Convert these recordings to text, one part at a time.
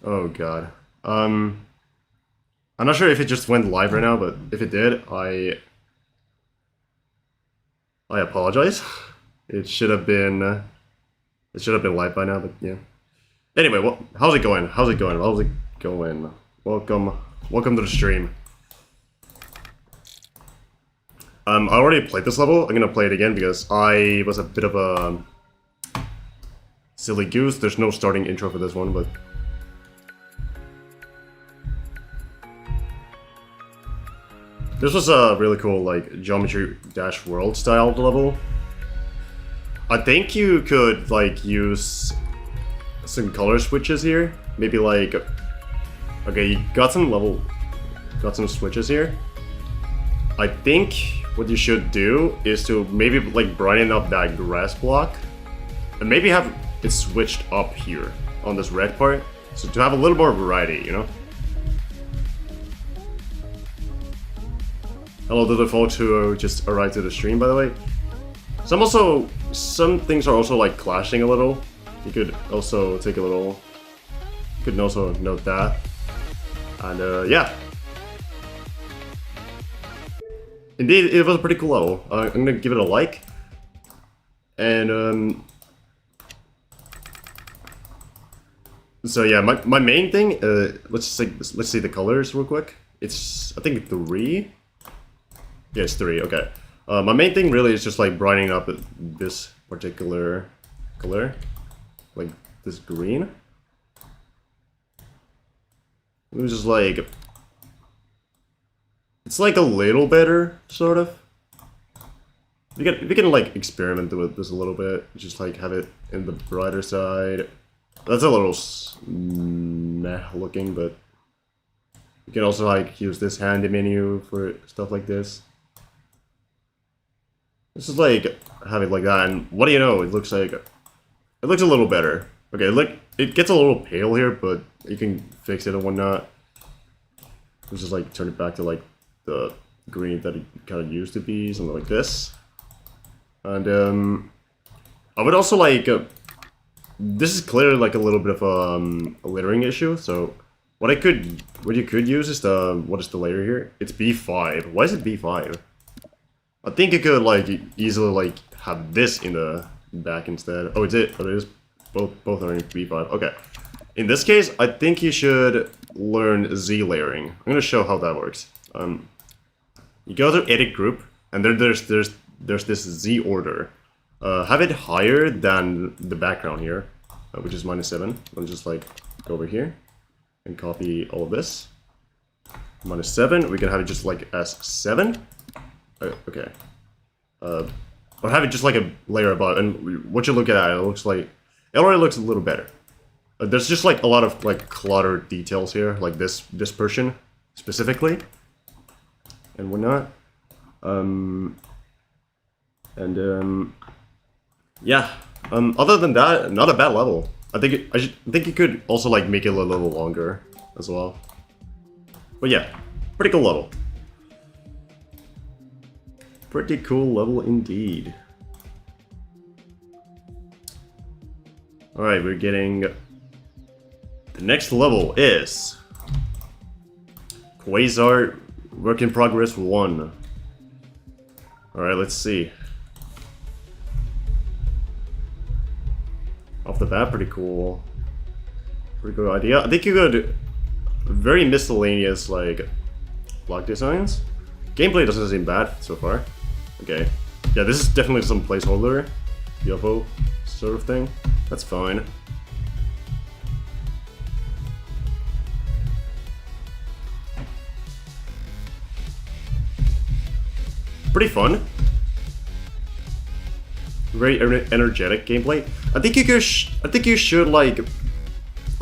Oh god. I'm not sure if it just went live right now, but if it did, I apologize. It should have been live by now, but yeah. Anyway, how's it going? How's it going? How's it going? Welcome to the stream. I already played this level. I'm gonna play it again because I was a bit of a silly goose. There's no starting intro for this one, but this was a really cool, like, Geometry Dash World style level. I think you could, like, use some color switches here. Maybe, like, okay, you got some switches here. I think what you should do is to maybe, like, brighten up that grass block. And maybe have it switched up here on this red part. So to have a little more variety, you know? Hello to the folks who just arrived to the stream, by the way. Some things are also like clashing a little. You could also take a little. You could also note that. And yeah. Indeed, it was a pretty cool level. I'm gonna give it a like. And so yeah, my main thing. Let's see the colors real quick. It's I think 3. Yeah, it's 3, okay. My main thing really is just like brightening up this particular color. Like this green. It was just like... It's like a little better, sort of. We can like experiment with this a little bit. Just like have it in the brighter side. That's a little meh looking, but... You can also like use this handy menu for stuff like this. This is like, have it like that, and what do you know, it looks a little better. Okay, look, it gets a little pale here, but you can fix it and whatnot. Let's just like turn it back to like the green that it kind of used to be, something like this. And I would also like, this is clearly like a little bit of a layering issue, so what you could use is what is the layer here? It's B5. Why is it B5? I think you could like easily like have this in the back instead. Oh, it's it. Oh, it is. Both are in B5. Okay. In this case, I think you should learn Z layering. I'm gonna show how that works. You go to Edit Group, and there's this Z order. Have it higher than the background here, which is -7. I'll just like go over here and copy all of this. -7. We can have it just like as 7. Okay. Or have it just like a layer above, and what you look at, it looks like it already looks a little better. There's just like a lot of like cluttered details here, like this portion specifically, and whatnot. Yeah. Other than that, not a bad level. I think you could also like make it a little longer as well. But yeah, pretty cool level. Pretty cool level indeed. Alright, we're getting... The next level is... Quazar Work in Progress 1. Alright, let's see. Off the bat, pretty cool. Pretty good idea. I think you could... Very miscellaneous, like... block designs. Gameplay doesn't seem bad so far. Okay. Yeah, this is definitely some placeholder. UFO sort of thing. That's fine. Pretty fun. Very energetic gameplay. I think you should like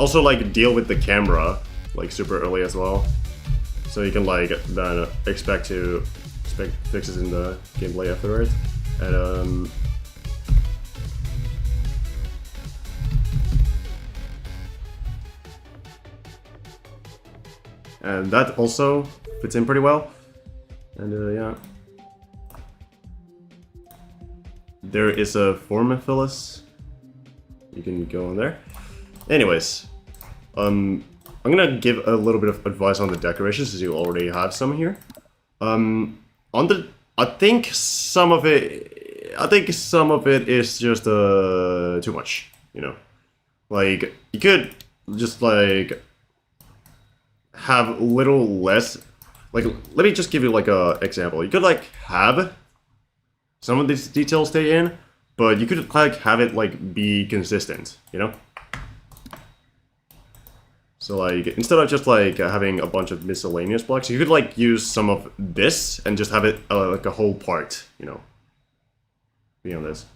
also like deal with the camera like super early as well. So you can like then expect fixes in the gameplay afterwards. And that also fits in pretty well. And yeah. There is a Formiphilus. You can go in there. Anyways, I'm gonna give a little bit of advice on the decorations, since you already have some here. I think some of it is just too much, you know. Like, you could just like have little less. Like, let me just give you like a example. You could like have some of these details stay in, but you could like have it like be consistent, you know? So like, instead of just like having a bunch of miscellaneous blocks, you could like use some of this and just have it like a whole part, you know? Be on this.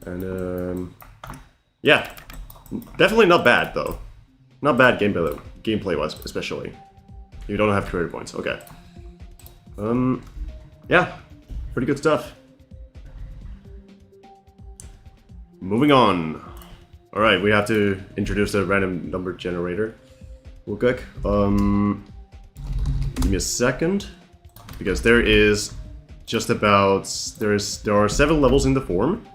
And yeah, definitely not bad though. Not bad gameplay-wise, especially. You don't have creator points. Okay. Yeah, pretty good stuff. Moving on. All right, we have to introduce the random number generator real quick. Give me a second, because there is just about there are 7 levels in the form,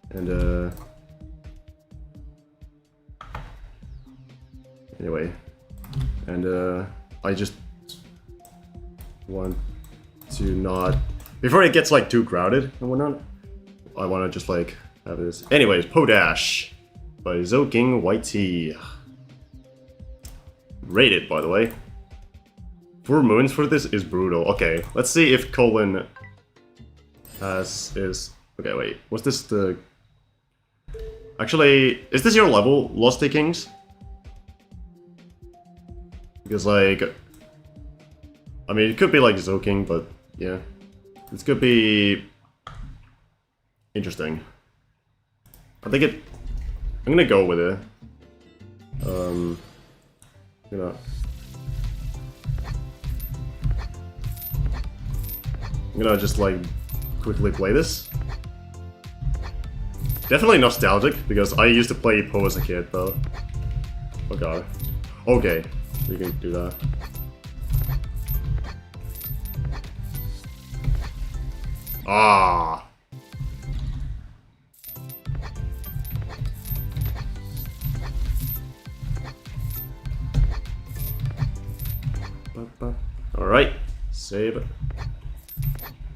and anyway, and I just want to not, before it gets like too crowded and whatnot, I want to just like have this. Anyways, Pou Dash by Zoking YT. Rated, by the way. 4 moons for this is brutal. Okay, let's see if Colin is. Okay, wait. Was this the? Actually, is this your level, Lost Takings? Because like, I mean, it could be like Zoking, but yeah, this could be interesting. I think it. I'm gonna go with it. You know, I'm gonna just like quickly play this. Definitely nostalgic because I used to play Pou as a kid, though. Oh god. Okay, we can do that. Ah. Alright, save it.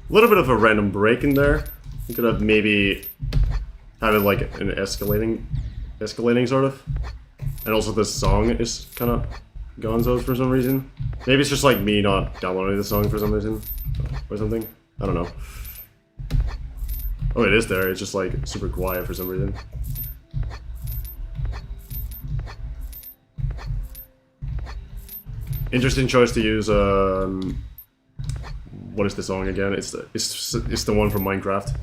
A little bit of a random break in there. You could have maybe have it like an escalating sort of. And also the song is kind of gonzo for some reason. Maybe it's just like me not downloading the song for some reason. Or something. I don't know. Oh, it is there. It's just like super quiet for some reason. Interesting choice to use. What is the song again? It's the one from Minecraft.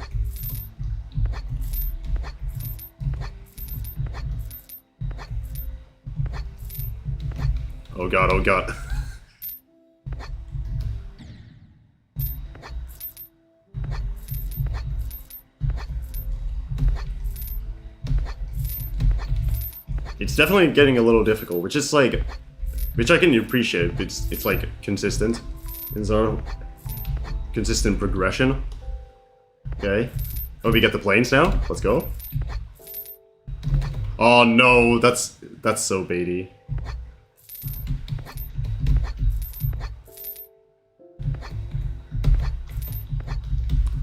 Oh god! Oh god! It's definitely getting a little difficult, which is like. Which I can appreciate. It's like consistent. It's our consistent progression. Okay. Oh, we get the planes now? Let's go. Oh no, that's so baity.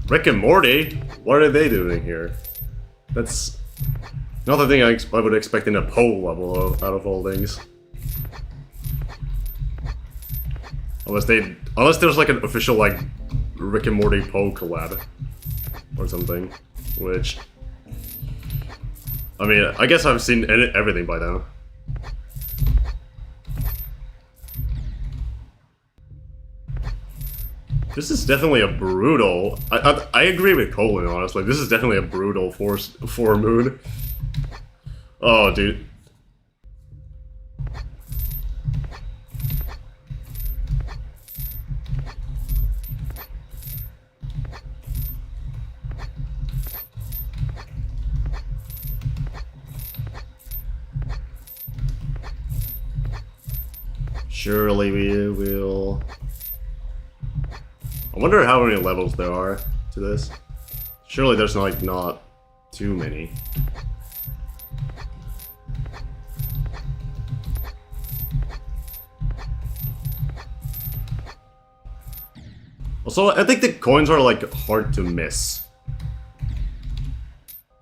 Rick and Morty? What are they doing here? That's not the thing I would expect in a Pou level out of all things. Unless there's like an official like Rick and Morty Pou collab or something, which I mean, I guess I've seen everything by now. This is definitely a brutal. I agree with Colin, honestly. This is definitely a brutal 4 moon. Oh, dude. Surely we will. I wonder how many levels there are to this. Surely there's like not too many. Also, I think the coins are like hard to miss.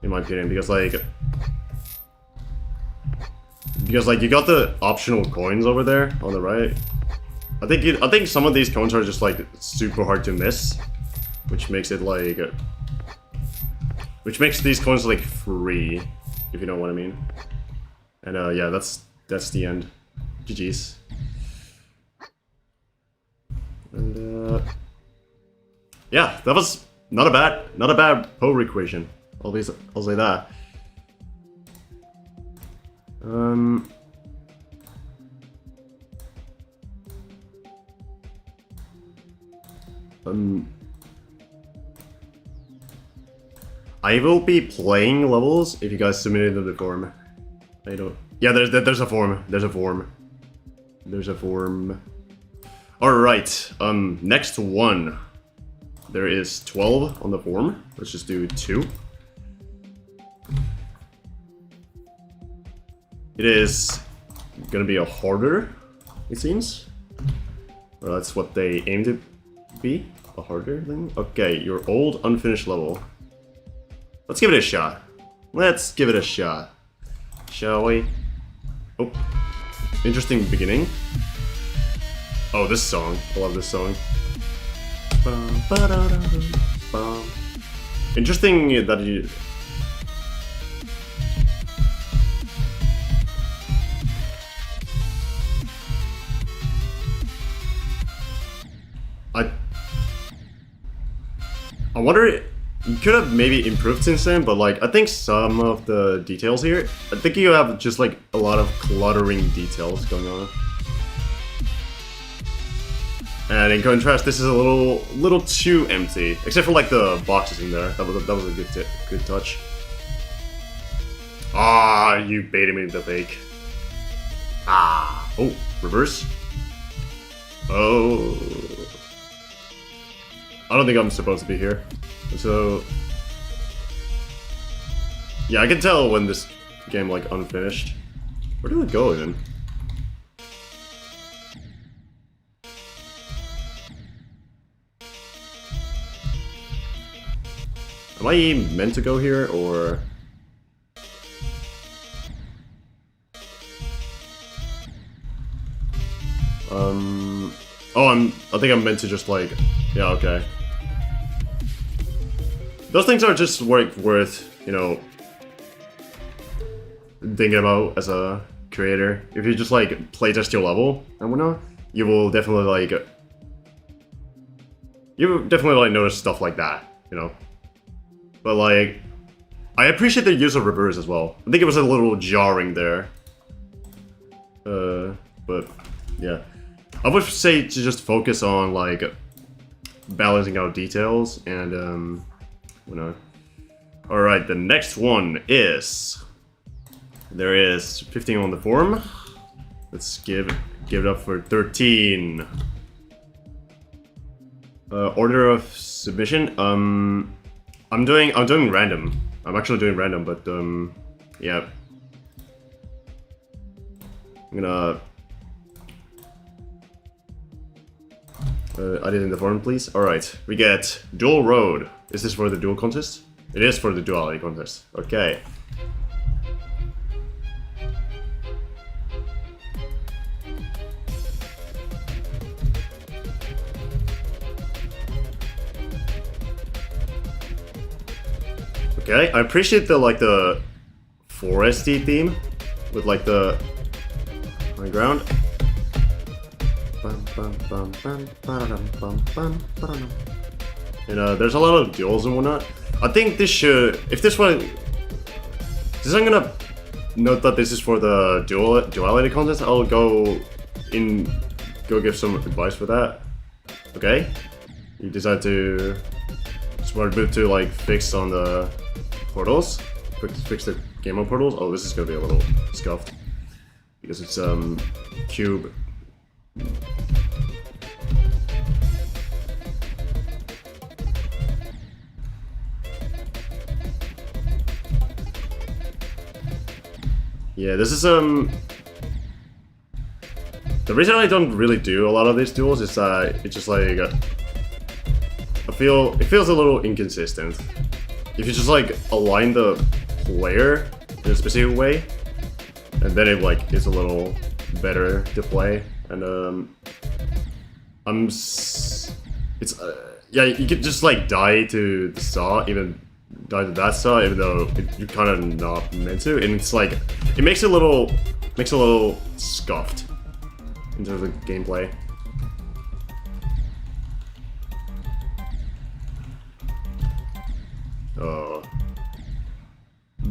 In my opinion, because like you got the optional coins over there on the right. I think some of these coins are just like super hard to miss, which makes it like which makes these coins like free, if you know what I mean. And yeah, that's the end. GG's. And yeah, that was not a bad Pou equation. I'll say that. I will be playing levels if you guys submitted to the form. I don't. Yeah, there's a form. There's a form. There's a form. All right. Next one. There is 12 on the form. Let's just do 2. It is gonna be a harder, it seems. Well, that's what they aim to be. A harder thing. Okay, your old unfinished level. Let's give it a shot. Let's give it a shot. Shall we? Oh. Interesting beginning. Oh, this song. I love this song. Interesting that you... I wonder... You could have maybe improved since then, but like, I think some of the details here, I think you have just like a lot of cluttering details going on. And in contrast, this is a little too empty, except for like the boxes in there. That was a good touch. Ah, you baited me to the fake. Ah, oh, reverse. Oh, I don't think I'm supposed to be here. So, yeah, I can tell when this game like unfinished. Where did it go even? Am I meant to go here or? Oh, I think I'm meant to just like, yeah, okay. Those things are just worth, you know, thinking about as a creator. If you just like playtest your level and whatnot, you will definitely like notice stuff like that, you know. But like, I appreciate the use of reverse as well. I think it was a little jarring there. But yeah, I would say to just focus on like balancing out details and Alright, the next one is... There is 15 on the form. Let's give it up for 13. Order of submission. I'm doing random. I'm actually doing random, but yeah. I'm gonna add it in the form, please. Alright, we get dual road. Is this for the dual contest? It is for the duality contest. Okay. Okay, I appreciate the foresty theme with like the ground. And there's a lot of duels and whatnot. I think this should, if this one, I'm gonna note that this is for the duality contest. I'll go give some advice for that. Okay, you decide to smart move to like fix on the portals, fix the game mode portals. Oh, this is gonna be a little scuffed because it's cube. Yeah, this is the reason I don't really do a lot of these duels is that it's just like it feels a little inconsistent. If you just like align the player in a specific way, and then it like is a little better to play. And yeah, you could just like die to the saw, even die to that saw, even though you're kind of not meant to, and it's like it makes it a little scuffed in terms of gameplay.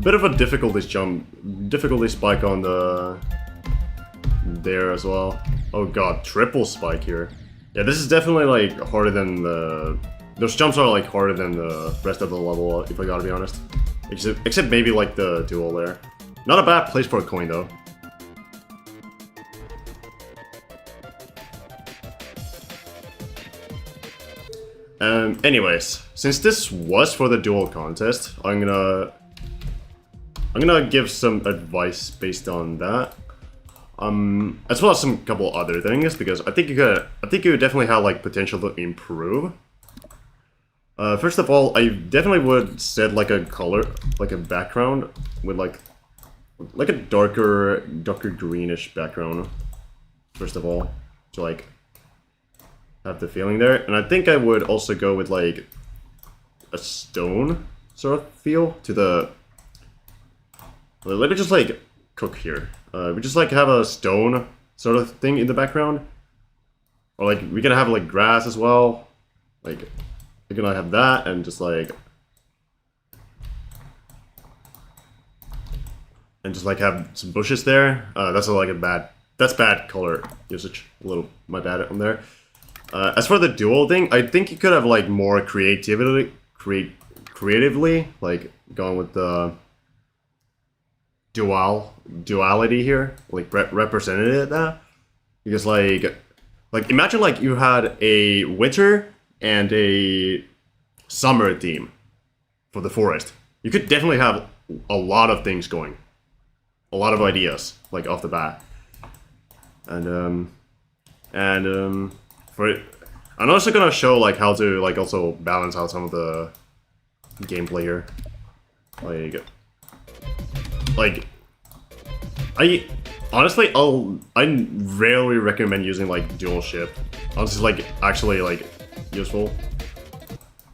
Bit of a difficulty spike on the there as well. Oh god, triple spike here. Yeah, this is definitely like harder than those jumps are like harder than the rest of the level, if I gotta be honest. Except maybe like the duel there. Not a bad place for a coin though. Anyways, since this was for the duel contest, I'm gonna give some advice based on that, as well as some couple other things, because I think you definitely have like potential to improve. First of all, I definitely would set like a color, like a background with like a darker greenish background. First of all, to like have the feeling there, and I think I would also go with like a stone sort of feel to the. Let me just like cook here. We just like have a stone sort of thing in the background, or like we can have like grass as well. Like we can have that and just like have some bushes there. That's like that's bad color usage. A little my bad on there. As for the dual thing, I think you could have like more creatively like going with the duality here, like represented that, because like imagine like you had a winter and a summer theme for the forest. You could definitely have a lot of things going, a lot of ideas like off the bat, and for it, I'm also gonna show like how to like also balance out some of the gameplay here, like I rarely recommend using like dual shift. Honestly, like actually like useful.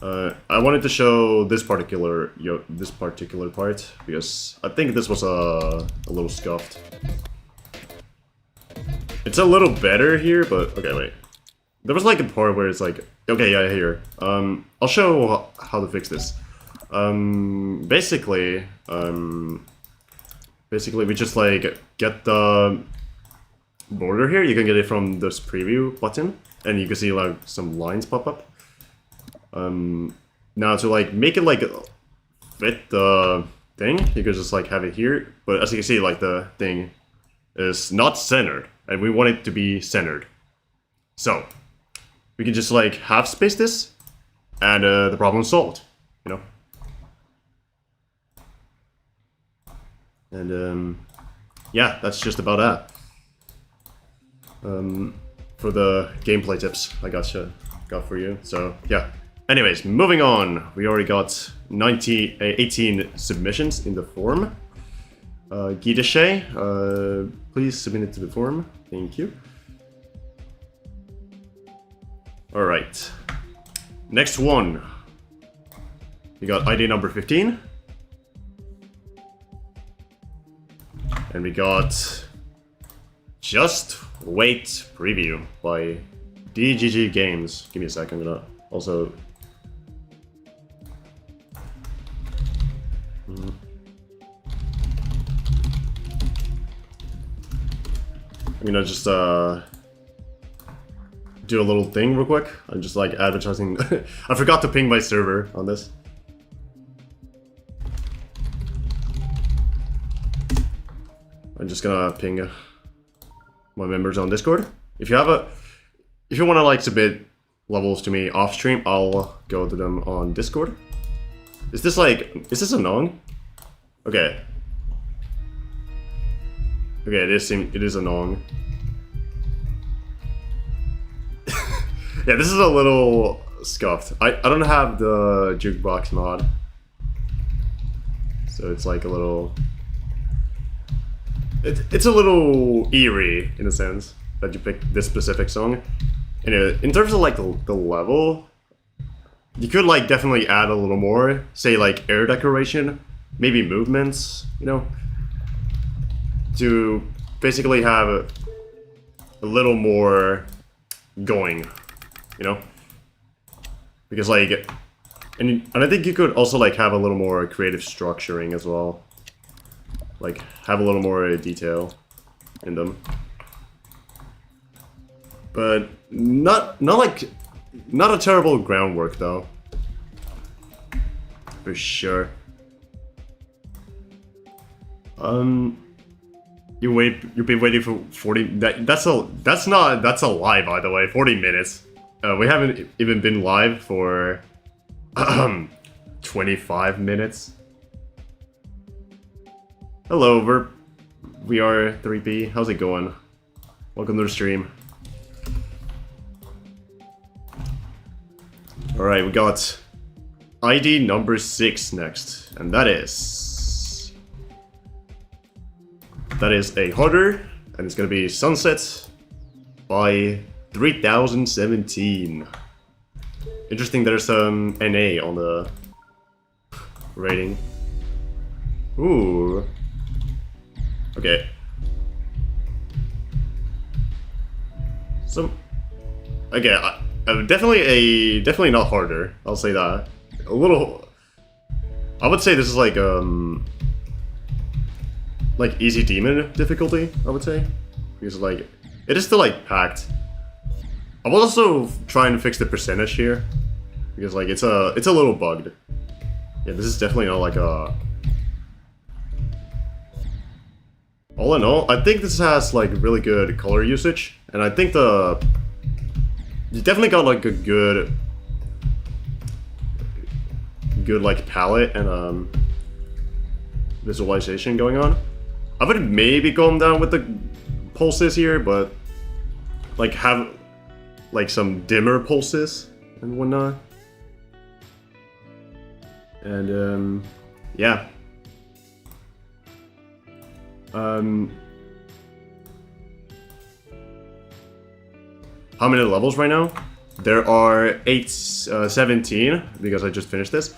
I wanted to show this particular part because I think this was a little scuffed. It's a little better here, but okay, wait. There was like a part where it's like, okay, yeah, here. I'll show how to fix this. Basically, we just like get the border here. You can get it from this preview button, and you can see like some lines pop up. Now to like make it like fit the thing, you can just like have it here. But as you can see, like the thing is not centered, and we want it to be centered. So we can just like half space this, and the problem's solved. You know. And yeah, that's just about that. For the gameplay tips I got for you. So yeah. Anyways, moving on. We already got 18 submissions in the form. Guy Deshay, please submit it to the form. Thank you. All right. Next one. We got ID number 15. And we got Just Wait Preview by DGG Games. Give me a second, I'm gonna also... I'm gonna just do a little thing real quick. I'm just like advertising. I forgot to ping my server on this. I'm just gonna ping my members on Discord. If you want to like submit levels to me off stream, I'll go to them on Discord. Is this annoying? Okay. Okay, it is annoying. Yeah, this is a little scuffed. I don't have the jukebox mod, so it's like a little. It's a little eerie in a sense that you picked this specific song. And in terms of like the level, you could like definitely add a little more. Say like air decoration, maybe movements, you know, to basically have a little more going, you know, because like, and I think you could also like have a little more creative structuring as well, like have a little more detail in them, but not a terrible groundwork though, for sure. You've been waiting for 40. That's a lie, by the way. 40 minutes. We haven't even been live for 25 minutes. Hello, we are 3P. How's it going? Welcome to the stream. All right, we got ID number 6 next, and that is a harder, and it's gonna be Sunset by 3017. Interesting, there's some NA on the rating. Ooh. Okay. So, okay, definitely not harder. I'll say that. A little. I would say this is like easy demon difficulty, I would say, because like it is still like packed. I will also try and fix the percentage here, because like it's a little bugged. Yeah, this is definitely not like a. All in all, I think this has like really good color usage, and I think you definitely got like a good like palette and visualization going on. I would maybe calm down with the pulses here, but like have like some dimmer pulses and whatnot. And yeah. How many levels right now? There are 17 because I just finished this.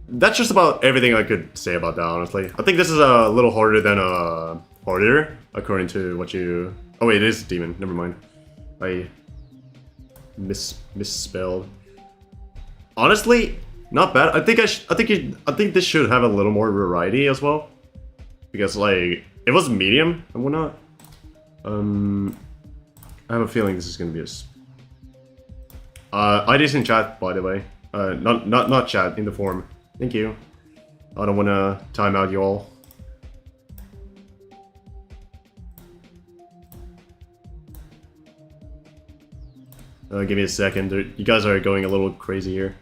That's just about everything I could say about that, honestly. I think this is a little harder than harder, according to what you. Oh wait, it is demon. Never mind. I misspelled. Honestly, not bad. I think this should have a little more variety as well, because like it was medium and whatnot. I have a feeling this is gonna be a. ID's in chat, by the way. Not chat, in the forum. Thank you. I don't wanna time out you all. Give me a second. You guys are going a little crazy here.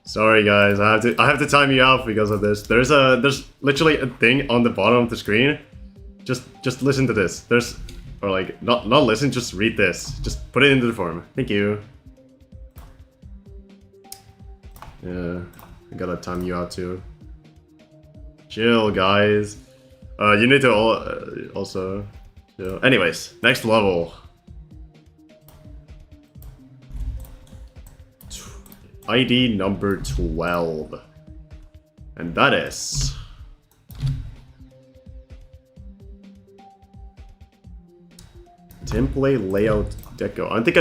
Sorry guys, I have to time you out because of this. There's literally a thing on the bottom of the screen. Just listen to this. Or like not listen, just read this. Just put it into the form. Thank you. Yeah, I gotta time you out too. Chill, guys. You need to also chill. Anyways, next level. ID number 12. And that is template layout deco. I think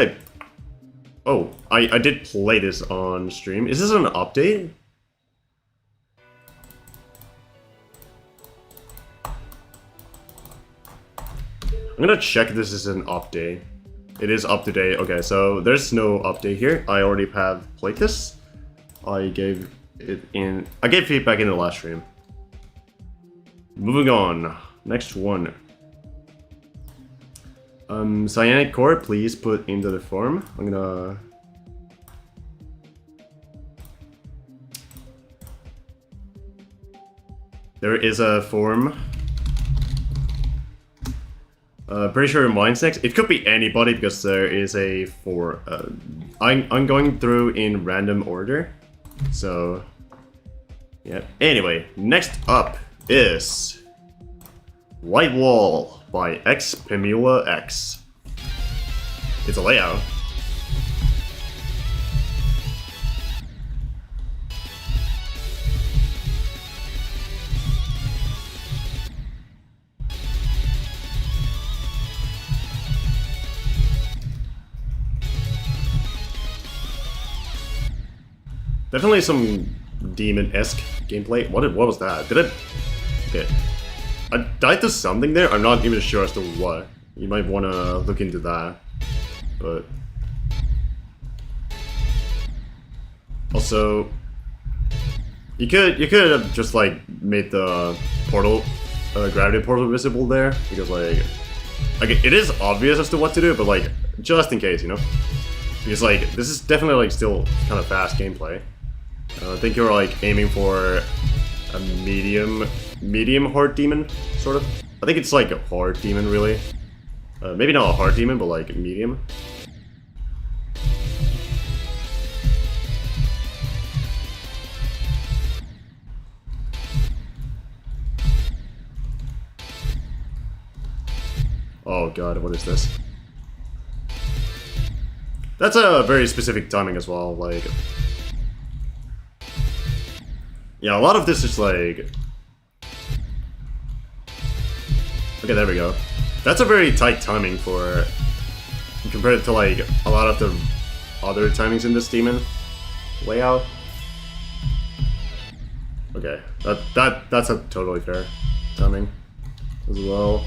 I did play this on stream. Is this an update? I'm gonna check if this is an update. It is up to date. Okay, so there's no update here. I already have played this. I gave feedback in the last stream. Moving on. Next one. Cyanic core, please put into the form. I'm gonna. There is a form Pretty sure mine's next. It could be anybody because there is a four. I'm going through in random order, so yeah. Anyway, next up is White Wall by X Pimula X. It's a layout. Definitely some demon-esque gameplay. What was that? Did it? Okay. I died to something there. I'm not even sure as to what. You might want to look into that. But also, you could have just like made the portal, gravity portal visible there because like it is obvious as to what to do, but like just in case, you know, because like this is definitely like still kind of fast gameplay. I think you're like aiming for a medium hard demon, sort of. I think it's like a hard demon, really. Maybe not a hard demon, but like medium. Oh god, what is this? That's a very specific timing as well, like... Yeah, a lot of this is like... Okay, there we go. That's a very tight timing for... compared to like a lot of the other timings in this demon layout. Okay, that's a totally fair timing as well.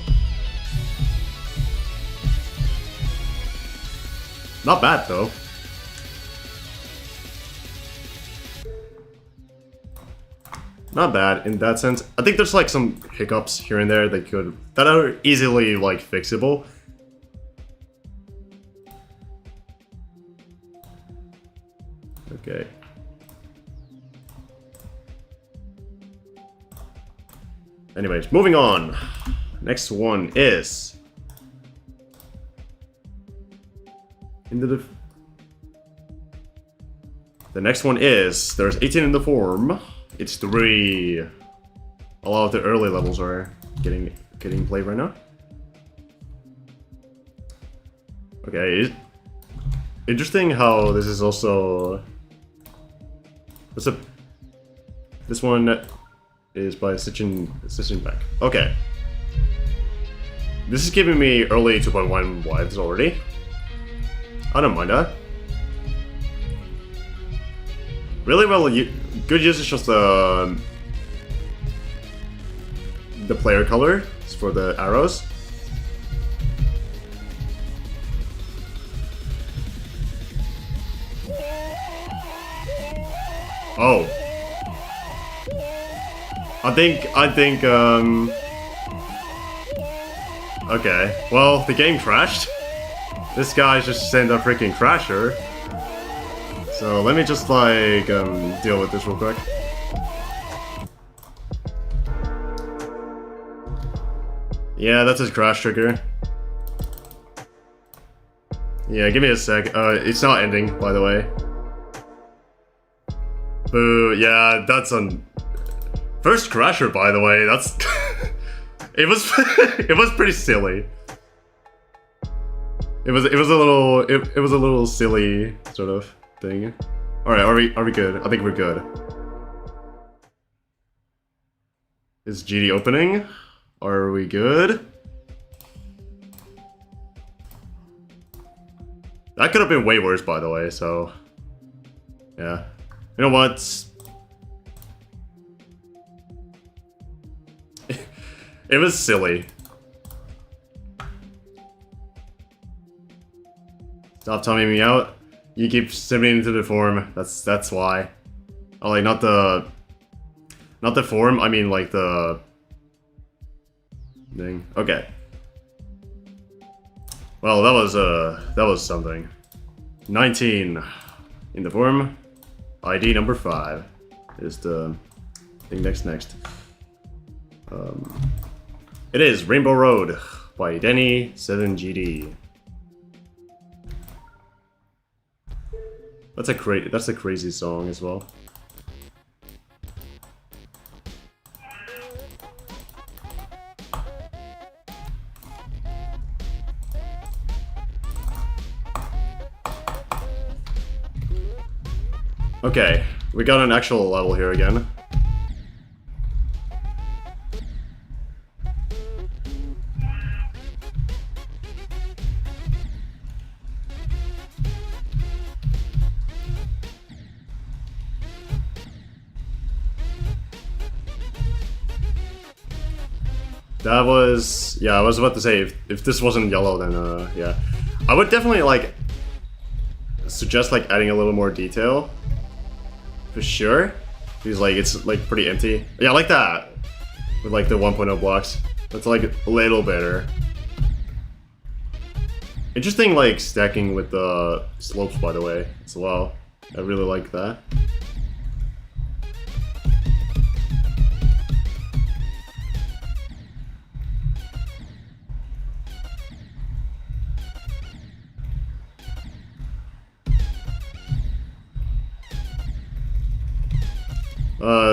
Not bad though. Not bad in that sense. I think there's like some hiccups here and there that are easily like fixable. Okay. Anyways, moving on. Next one is the next one is there's 18 in the form. It's 3. A lot of the early levels are getting played right now. Okay, interesting how this is also. This one is by Stitching Back. Okay, this is giving me early 2.1 vibes already. I don't mind that. Really well, good usage of the player color for the arrows. Oh. I think okay, well, the game crashed. This guy just sent a freaking crasher. So let me just like deal with this real quick. Yeah, that's his crash trigger. Yeah, give me a sec. It's not ending, by the way. Boo, yeah, that's on first crasher, by the way. That's it was it was pretty silly. It was a little silly sort of thing. All right, are we good? I think we're good. Is GD opening? Are we good? That could have been way worse, by the way. So, yeah. You know what? It was silly. Stop timing me out. You keep sending into the form. That's why. Oh, like not the form. I mean like the thing. Okay. Well, that was something. 19 in the form. ID number 5 is the thing next. It is Rainbow Road by Denny 7GD. That's a crazy song as well. Okay, we got an actual level here again. That was, yeah, I was about to say, if this wasn't yellow, then, yeah. I would definitely, like, suggest, like, adding a little more detail. For sure. Because, like, it's, like, pretty empty. Yeah, I like that. With, like, the 1.0 blocks. That's, like, a little better. Interesting, like, stacking with the slopes, by the way, as well. I really like that.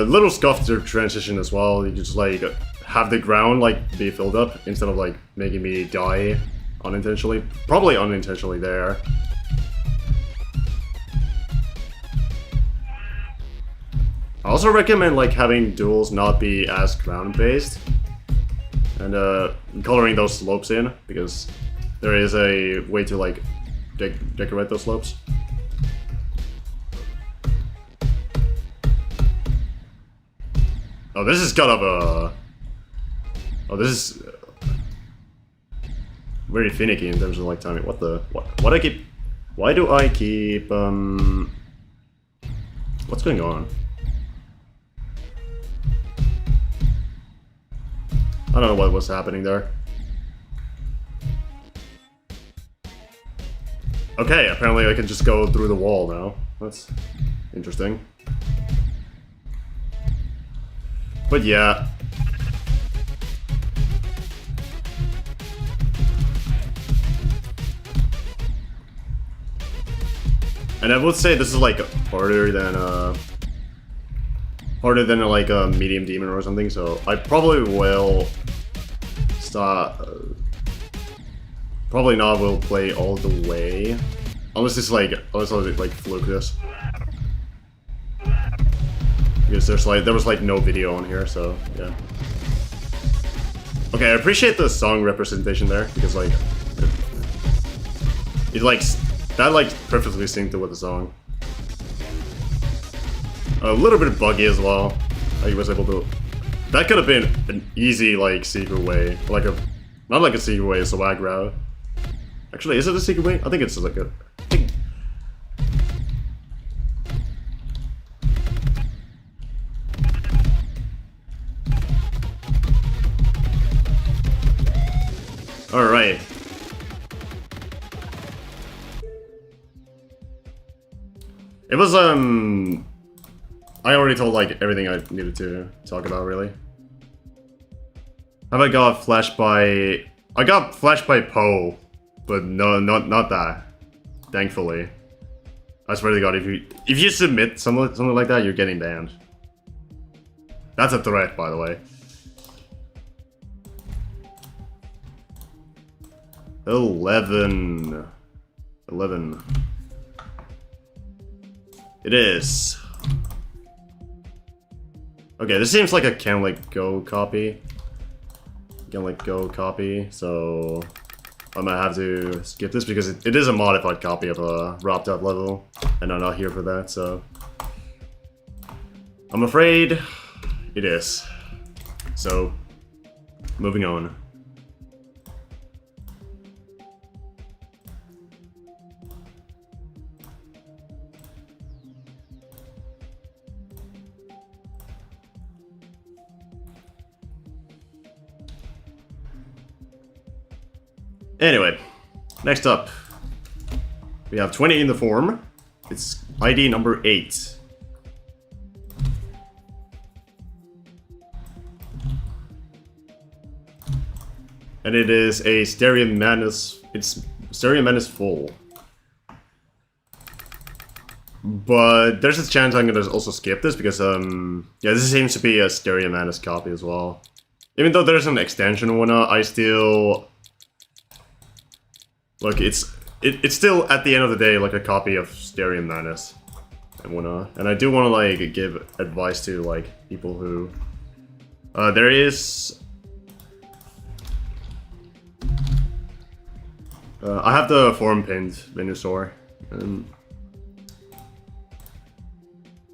Little scuffed transition as well. You just like have the ground like be filled up instead of like making me die unintentionally. Probably unintentionally there. I also recommend like having duels not be as ground based and coloring those slopes in because there is a way to like decorate those slopes. Oh, this is kind of a... Oh, this is... very finicky in terms of, like, timing. What the... What I keep... Why do I keep, What's going on? I don't know what was happening there. Okay, apparently I can just go through the wall now. That's interesting. But yeah. And I would say this is like harder than like a medium demon or something, so I probably will start probably not will play all the way. Unless it's like fluke this. Because there was like no video on here, so yeah. Okay, I appreciate the song representation there because like it like that like perfectly synced with the song. A little bit buggy as well. I was able to. That could have been an easy like secret way, like a not like a secret way, a swag route. Actually, is it a secret way? I think it's like a. Alright. It was, I already told, like, everything I needed to talk about, really. Have I got flashed by... I got flashed by Pou, but no, not that. Thankfully. I swear to God, if you submit something like that, you're getting banned. That's a threat, by the way. 11. It is. Okay, this seems like a can let go copy. Can let go copy, so I might have to skip this because it is a modified copy of a wrapped up level, and I'm not here for that, so I'm afraid it is. So, moving on. Anyway, next up, we have 20 in the form. It's ID number 8. and it is a miscellaneous. It's miscellaneous full. But there's a chance I'm gonna also skip this because yeah, this seems to be a miscellaneous copy as well. Even though there's an extension and whatnot, I still look. It's still at the end of the day like a copy of miscellaneous and whatnot. And I do want to like give advice to like people who there is. I have the forum pinned, Venusaur.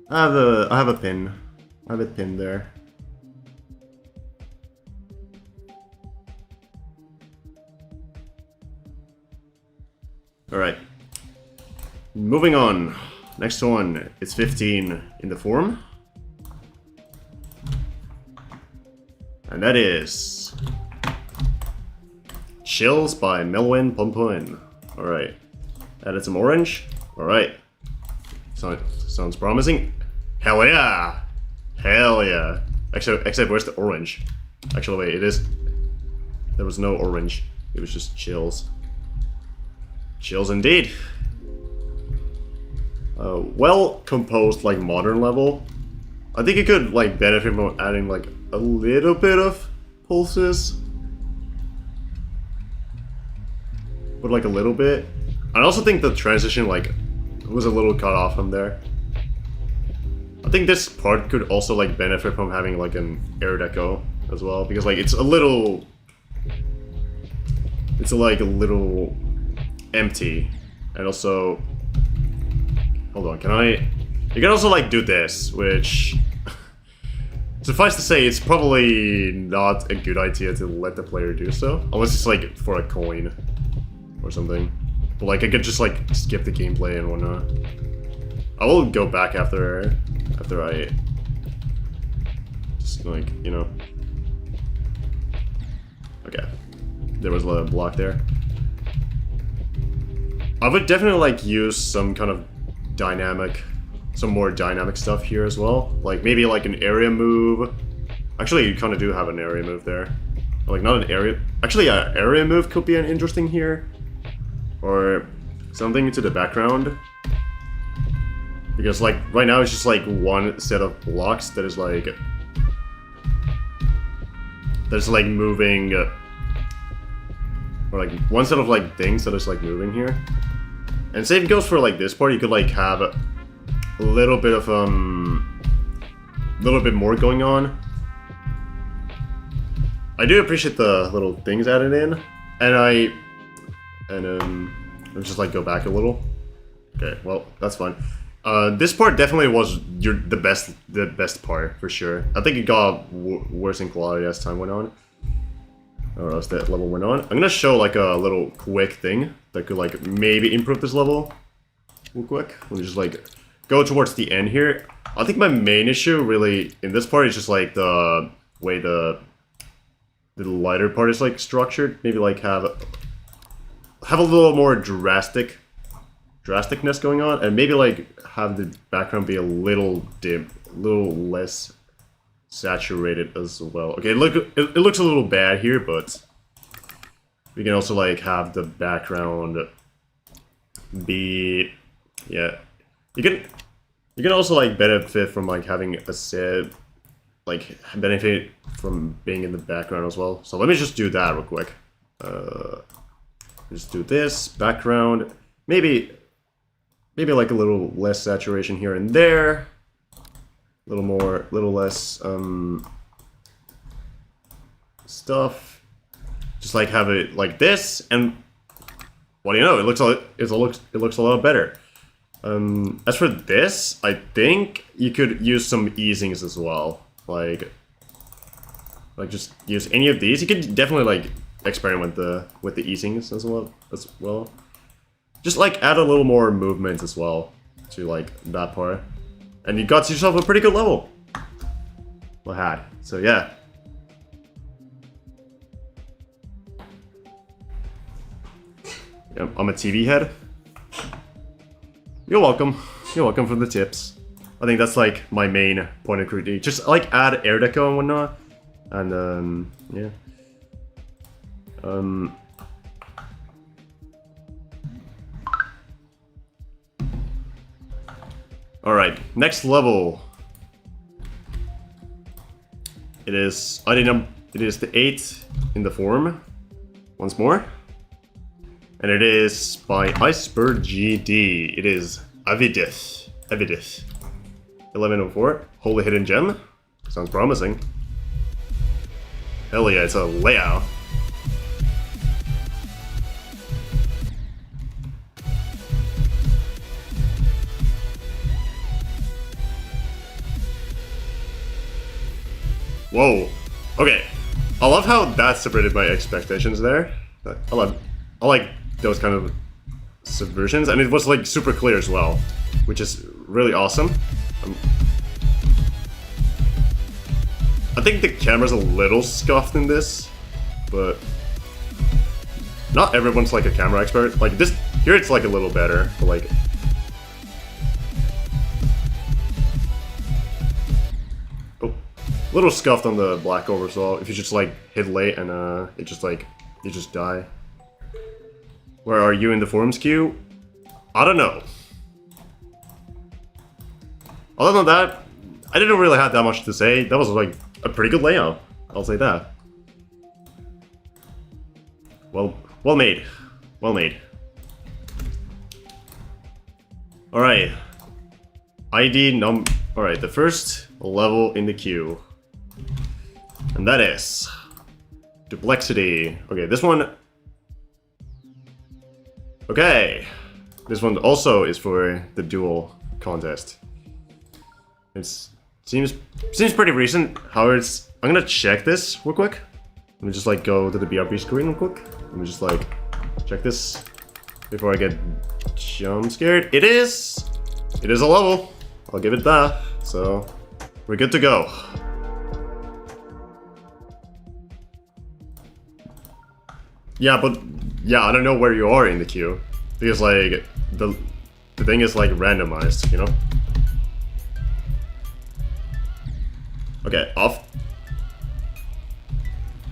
I have a pin. I have it pinned there. Alright. Moving on. Next one. It's 15 in the forum. And that is Chills by Melwin Pompoin. Alright. Added some orange. Alright. Sounds promising. Hell yeah! Hell yeah! Actually, except where's the orange? Actually, wait, it is. There was no orange. It was just chills. Chills indeed. Well composed, like modern level. I think it could like benefit from adding like a little bit of pulses, but like a little bit. I also think the transition like was a little cut off from there. I think this part could also like benefit from having like an air deco as well, because like it's like a little empty. And also, hold on, you can also like do this, which suffice to say, it's probably not a good idea to let the player do so, unless it's like for a coin or something. But like I could just like skip the gameplay and whatnot. I will go back after I just like, you know. Okay, there was a block there. I would definitely like use some kind of some more dynamic stuff here as well. Like maybe like an area move. Actually, you kind of do have an area move there. Like not an area. Actually, an area move could be an interesting here, or something into the background. Because like right now it's just like one set of blocks that is like moving, or like one set of like things that is like moving here. And same goes for like this part. You could like have a little bit of more going on. I do appreciate the little things added in, and let's just like go back a little. Okay, well that's fine. This part definitely was the best part for sure. I think it got worse in quality as time went on, or as that level went on. I'm gonna show like a little quick thing that could like maybe improve this level real quick. Let me just like go towards the end here. I think my main issue really in this part is just like the way the lighter part is like structured. Maybe like have a little more drasticness going on, and maybe like have the background be a little dim, a little less saturated as well. Okay, look, it looks a little bad here, but we can also like have the background be, yeah. You can also like benefit from like having a set, like benefit from being in the background as well. So let me just do that real quick. Just do this background, maybe like a little less saturation here and there, a little less stuff. Just like have it like this, and what do you know? It looks a lot better. As for this, I think you could use some easings as well. Like just use any of these. You could definitely like experiment with the easings as well. Just like add a little more movement as well to like that part, and you got yourself a pretty good level. Well had. So yeah. I'm a TV head. You're welcome. You're welcome for the tips. I think that's like my main point of critique. Just like add air deco and whatnot, and yeah. Alright, next level. It is the 8 in the form. Once more. And it is by Iceberg GD. It is Avidith. 1104. Holy Hidden Gem. Sounds promising. Hell yeah, it's a layout. Whoa. Okay. I love how that separated my expectations there. I like those kind of subversions, and it was like super clear as well, which is really awesome. I think the camera's a little scuffed in this, but not everyone's like a camera expert. Like this, here it's like a little better, but like... Oh, a little scuffed on the black oversaw. If you just like hit late and it just like, you just die. Where are you in the forums queue? I don't know. Other than that, I didn't really have that much to say. That was like a pretty good layout. I'll say that. Well made. Well made. Alright. Alright, the first level in the queue. And that is... Duplexity. Okay, this one... Okay. This one also is for the duel contest. It seems pretty recent. However, I'm gonna check this real quick. Let me just like go to the BRB screen real quick. Let me just like check this before I get jump scared. It is a level. I'll give it that. So we're good to go. Yeah, but yeah, I don't know where you are in the queue because like the thing is like randomized, you know. Okay, off.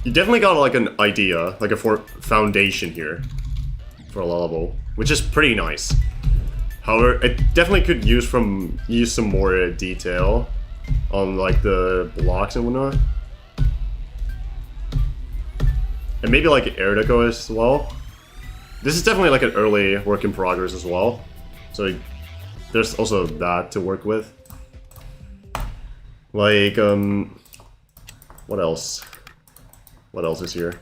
You definitely got like an idea, like a foundation here for a level, which is pretty nice. However, it definitely could use some more detail on like the blocks and whatnot, and maybe like air deco as well. This is definitely like an early work in progress as well, so there's also that to work with. Like, what else? What else is here?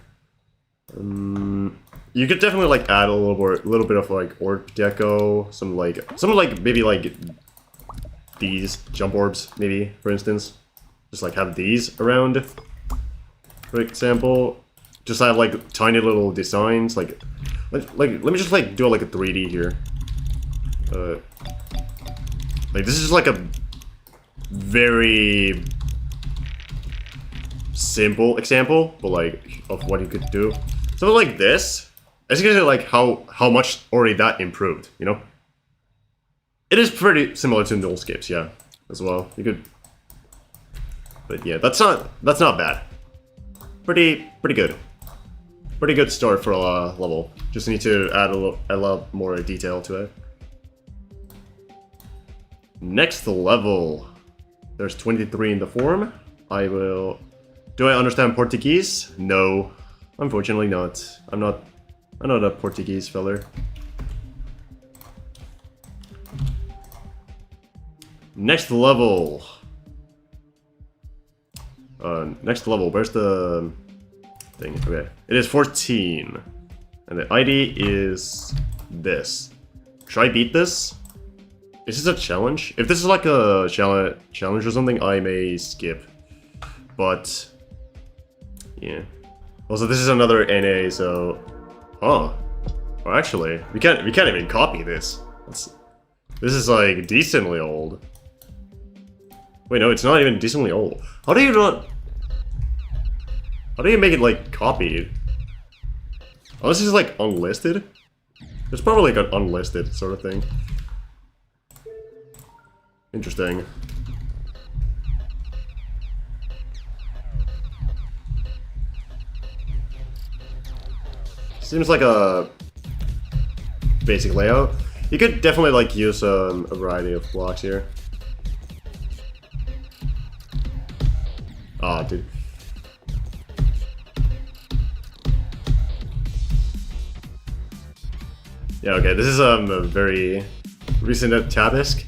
You could definitely like add a little bit of like orc deco, some like maybe like these jump orbs, maybe for instance. Just like have these around, for example. Just have like tiny little designs, like let me just like do like a 3D here. Like this is just like a very simple example, but like of what you could do. Something like this. As you can see, like how much already that improved, you know. It is pretty similar to nullscapes, yeah, as well. You could, but yeah, that's not bad. Pretty good. Pretty good start for a level. Just need to add a lot more detail to it. Next level. There's 23 in the form. Do I understand Portuguese? No. Unfortunately not. I'm not a Portuguese feller. Next level. Next level, where's the thing? Okay. It is 14. And the ID is this. Should I beat this? Is this a challenge? If this is like a challenge or something, I may skip. But yeah. Also, this is another NA, so oh, actually, we can't even copy this. This is like decently old. Wait, no, it's not even decently old. How do you make it like copied? Unless it's like unlisted. There's probably like an unlisted sort of thing. Interesting. Seems like a basic layout. You could definitely like use a variety of blocks here. Ah, dude. Yeah, okay, this is a very recent Tabisk.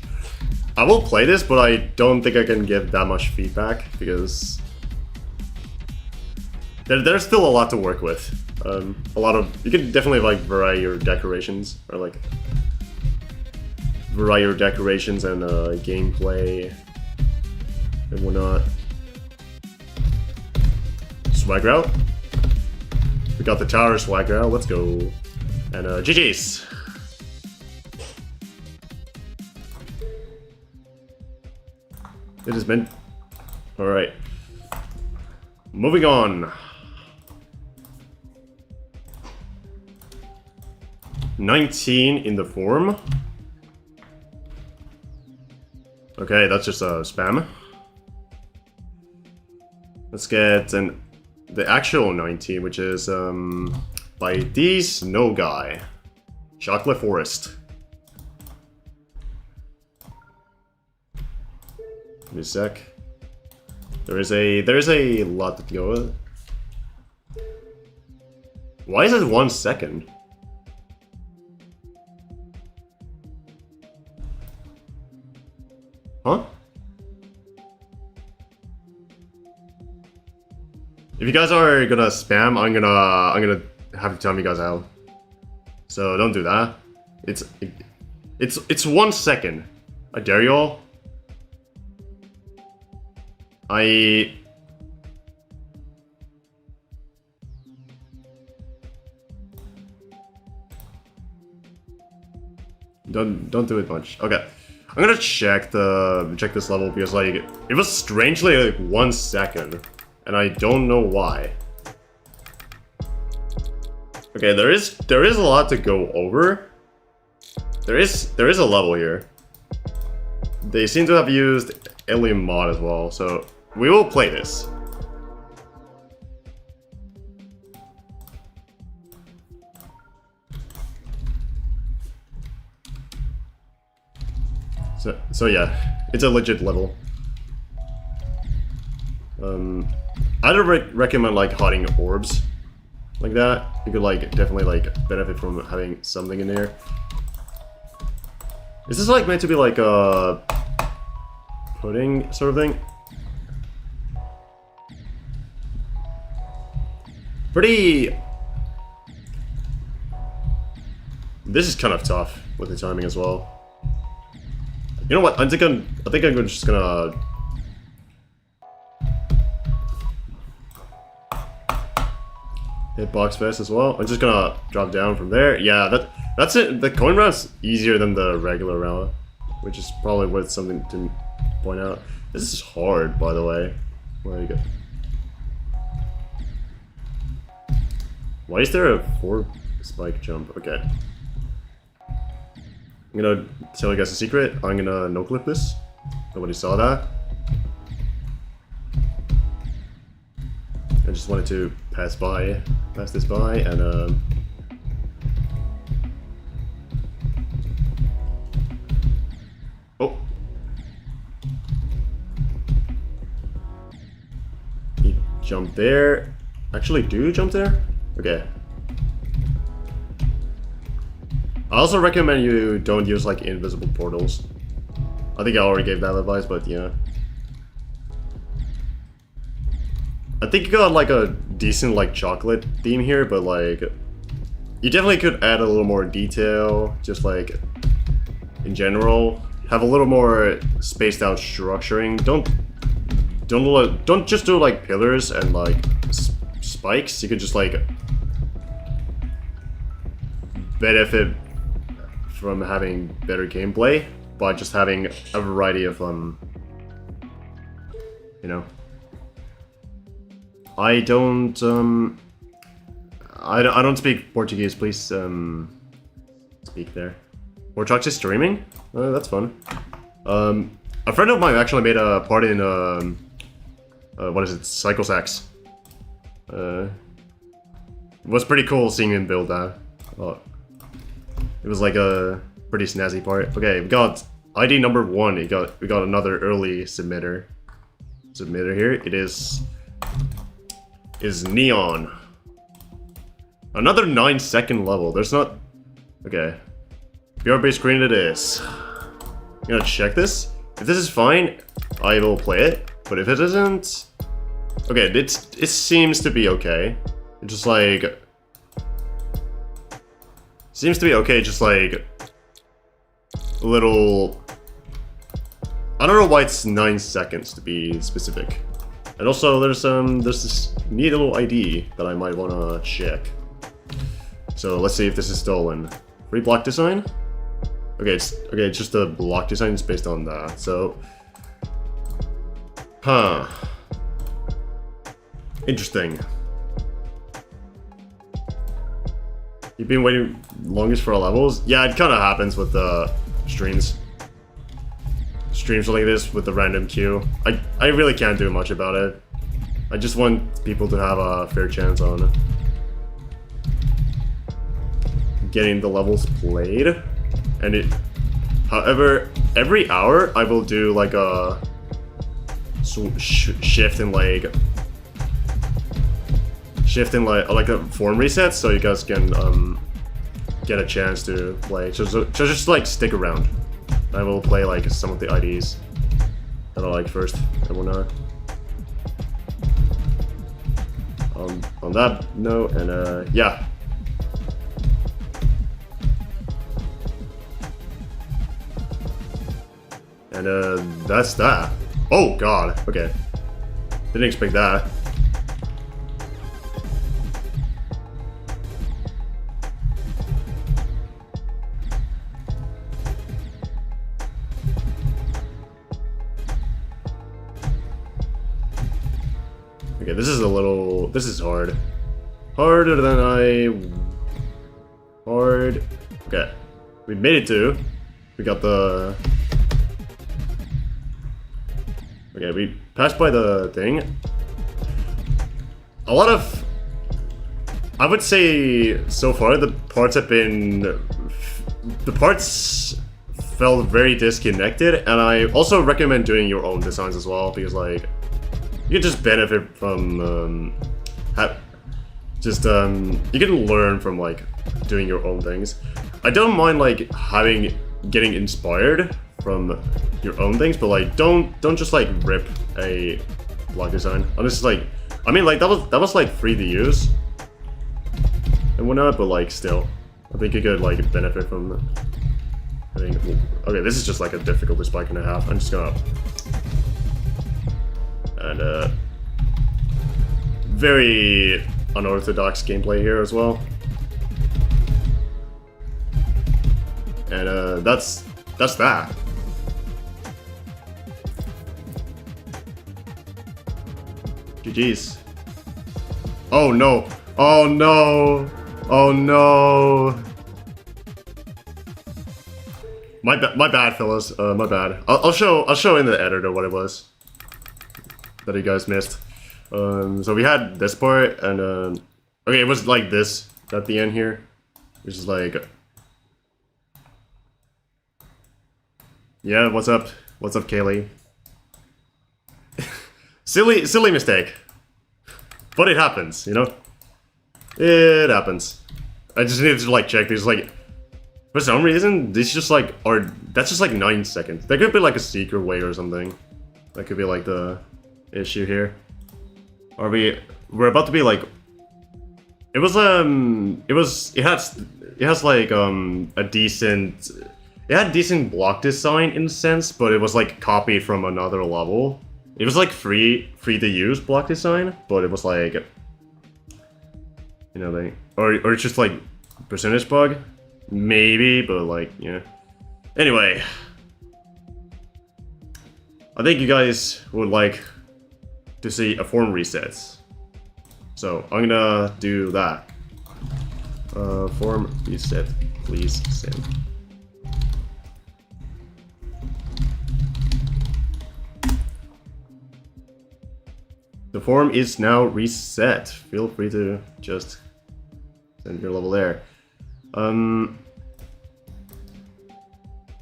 I will play this, but I don't think I can give that much feedback because there's still a lot to work with. A lot of you can definitely like vary your decorations or like vary your decorations and gameplay and whatnot. Swag route. We got the tower swag route. Let's go. And GG's. It has been. Alright. Moving on. 19 in the form. Okay, that's just a spam. Let's get the actual 19, which is by the Snow Guy. Chocolate Forest. Give me a sec. There is a lot to go with. Why is it 1 second? Huh? If you guys are gonna spam, I'm gonna have to tell you guys how. So don't do that. It's 1 second. I dare you all. Don't do it much. Okay. I'm gonna check this level because like it was strangely like 1 second. And I don't know why. Okay, there is a lot to go over. There is a level here. They seem to have used Alien mod as well, so we will play this. So yeah, it's a legit level. I'd recommend like hiding orbs like that. You could like definitely like benefit from having something in there. Is this like meant to be like a pudding sort of thing? Pretty. This is kind of tough with the timing as well. You know what? I think I'm just gonna. Hit box fest as well. I'm just gonna drop down from there. Yeah, that's it. The coin round's easier than the regular round, which is probably worth something to point out. This is hard, by the way. Where you go? Why is there a 4 spike jump? Okay. I'm gonna tell you guys a secret. I'm gonna no clip this. Nobody saw that. I just wanted to pass this by, and oh, you jump there. Actually, do you jump there? Okay. I also recommend you don't use like invisible portals. I think I already gave that advice, but yeah. I think you got like a decent like chocolate theme here, but like you definitely could add a little more detail, just like in general. Have a little more spaced out structuring. Don't just do like pillars and like spikes. You could just like benefit from having better gameplay by just having a variety of you know. I don't speak Portuguese. Please speak there. Or Toxic streaming? That's fun. A friend of mine actually made a part in what is it? Psychosax. was pretty cool seeing him build that. Well, it was like a pretty snazzy part. Okay, we got ID number 1. We got another early submitter. Here. It is Neon. Another 9-second level. There's not. Okay. BR-based screen it is. I'm gonna check this. If this is fine, I will play it. But if it isn't, okay, it seems to be okay. It's just like seems to be okay. Just like a little. I don't know why it's 9 seconds to be specific. And also, there's this neat little ID that I might wanna check. So let's see if this is stolen. Free block design. Okay, it's just a block design. It's based on that. So, interesting. You've been waiting longest for our levels? Yeah, it kind of happens with the streams. Streams like this with the random queue. I really can't do much about it. I just want people to have a fair chance on getting the levels played. And it, however, every hour I will do like a shift in like a form reset, so you guys can get a chance to play. So just like stick around. I will play like some of the IDs that I like first and whatnot. On that note, and yeah. And that's that. Oh god, okay. Didn't expect that. Okay, this is hard. Harder than hard. Okay. We made it to. We got the. Okay, we passed by the thing. A lot of. I would say so far the parts have been. The parts felt very disconnected, and I also recommend doing your own designs as well, because like. You can just benefit from, you can learn from, like, doing your own things. I don't mind, like, getting inspired from your own things, but, like, don't just, like, rip a block design. Honestly, like, I mean, like, that was, like, free to use and whatnot, but, like, still. I think you could, like, benefit from it. Okay, this is just, like, a difficulty spike and a half. I'm just gonna... And very unorthodox gameplay here as well. And that's that. GG's. Oh no! Oh no! Oh no! My bad, fellas. My bad. I'll show in the editor what it was that you guys missed. So we had this part, and okay, it was like this at the end here, which is like, yeah, what's up, Kaylee? silly mistake, but it happens, you know. It happens. I just needed to like check these, like, for some reason these just like that's just like 9 seconds. There could be like a secret way or something. That could be like the issue here. We're about to be like, it has like a decent block design in a sense, but it was like copied from another level. It was like free to use block design, but it was like, you know, or it's just like percentage bug maybe, but like, yeah. Anyway, I think you guys would like to see a form resets, so I'm gonna do that. Form reset, please send. The form is now reset. Feel free to just Send your level there.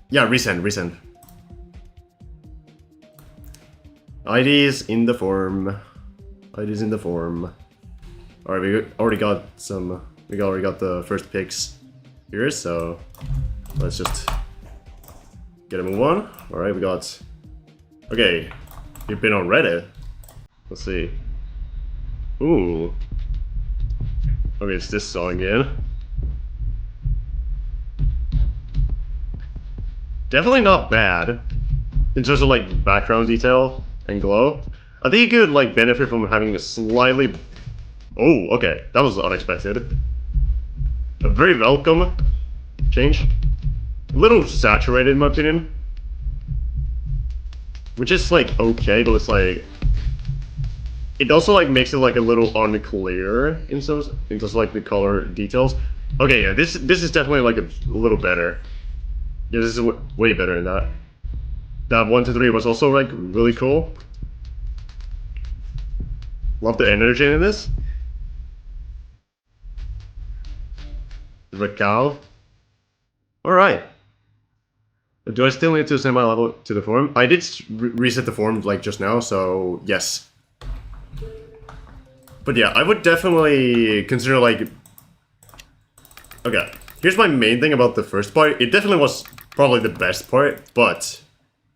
Yeah, resend. IDs in the form. IDs in the form. Alright, we already got some. We already got the first picks here, so let's just get a move on. Alright, we got. Okay, you've been on Reddit. Let's see. Ooh. Okay, it's this song again. Definitely not bad in terms of like background detail and glow. I think you could like benefit from having a slightly. Oh, okay, that was unexpected. A very welcome change. A little saturated in my opinion, which is like okay, but it's like it also like makes it like a little unclear in terms of like the color details. Okay, yeah, this is definitely like a little better. Yeah, this is way better than that. That 1 to 3 was also like really cool. Love the energy in this. The cow. Alright. Do I still need to send my level to the forum? I did reset the forum like just now, so yes. But yeah, I would definitely consider like... Okay, here's my main thing about the first part. It definitely was probably the best part, but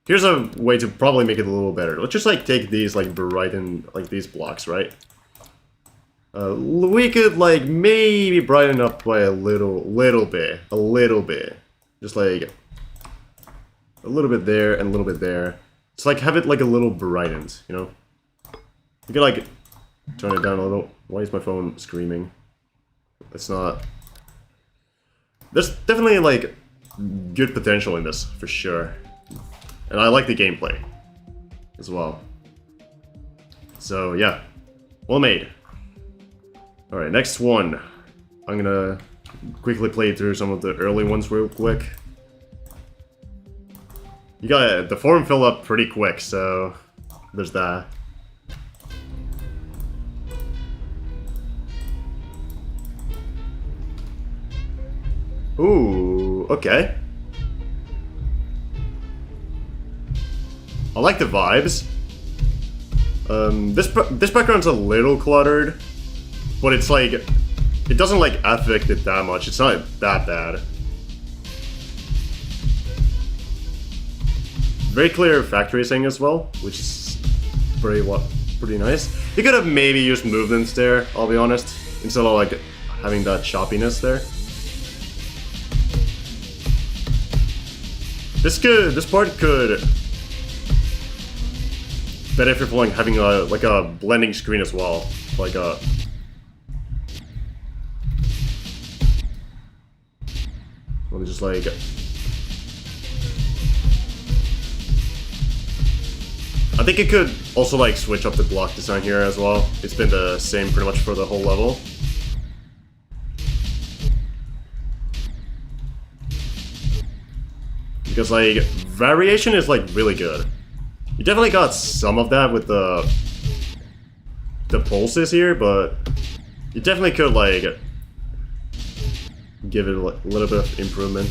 here's a way to probably make it a little better. Let's just like take these like brighten like these blocks, right? We could like maybe brighten up by a little bit, just like a little bit there and a little bit there. It's like have it like a little brightened, you know? You could like turn it down a little. Why is my phone screaming? It's not. There's definitely like good potential in this for sure, and I like the gameplay as well. So yeah, well made. All right, next one. I'm gonna quickly play through some of the early ones real quick. You got the forum filled up pretty quick, so there's that. Ooh, okay. I like the vibes. This background's a little cluttered, but it's like it doesn't like affect it that much. It's not that bad. Very clear factory thing as well, which is pretty nice. You could have maybe used movements there, I'll be honest, instead of like having that choppiness there. This part could benefit from like having a blending screen as well, like a. Let me just like. I think it could also like switch up the block design here as well. It's been the same pretty much for the whole level. Because like variation is like really good. You definitely got some of that with the pulses here, but you definitely could like give it a little bit of improvement.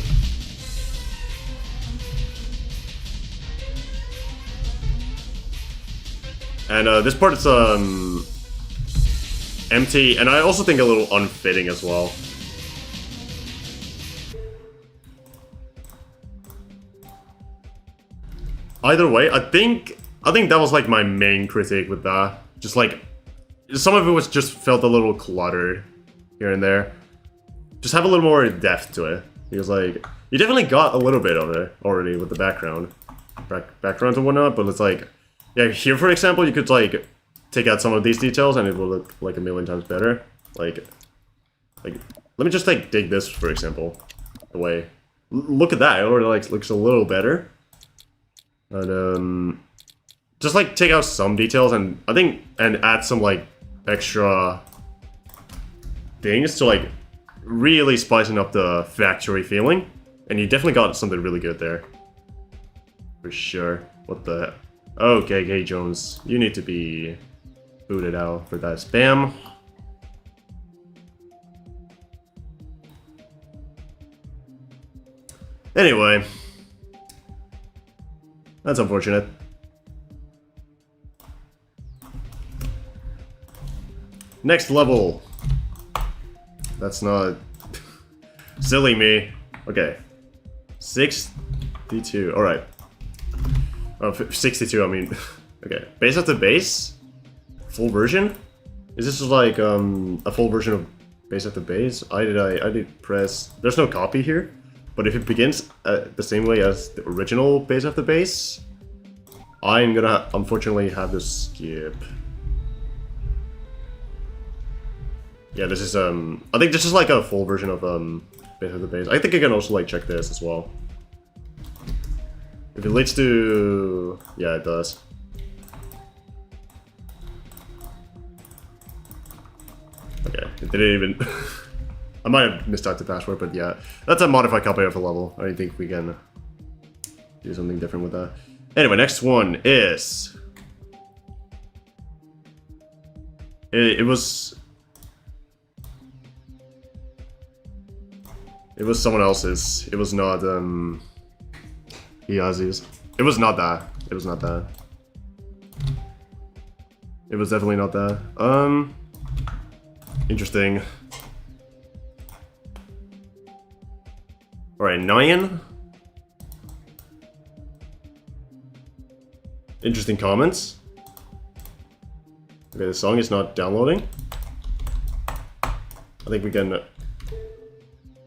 And this part is empty, and I also think a little unfitting as well. Either way, I think that was like my main critique with that. Just like some of it was just felt a little cluttered here and there. Just have a little more depth to it, because like you definitely got a little bit of it already with the backgrounds and whatnot. But it's like, yeah, here for example, you could like take out some of these details and it will look like a million times better. Like let me just like take this for example away. Look at that, it already like looks a little better. And just like take out some details and I think and add some like extra things to like really spicing up the factory feeling, and you definitely got something really good there for sure. What the okay, Gay Jones, you need to be booted out for that spam. Anyway. That's unfortunate. Next level. That's not... Silly me. Okay. 62. Alright. Oh, 62, I mean... Okay. Base after base? Full version? Is this like a full version of base after base? I did press... There's no copy here. But if it begins the same way as the original base after base, I'm gonna unfortunately have to skip. Yeah, this is I think this is like a full version of base after base. I think I can also like check this as well. If it leads to... Yeah, it does. Okay, it didn't even... I might have mistyped the password, but yeah. That's a modified copy of a level. I think we can do something different with that. Anyway, next one is... It was someone else's. It was not, Iazi's. It was not that. It was not that. It was definitely not that. Interesting. Alright, 9. Interesting comments. Okay, the song is not downloading. I think we can...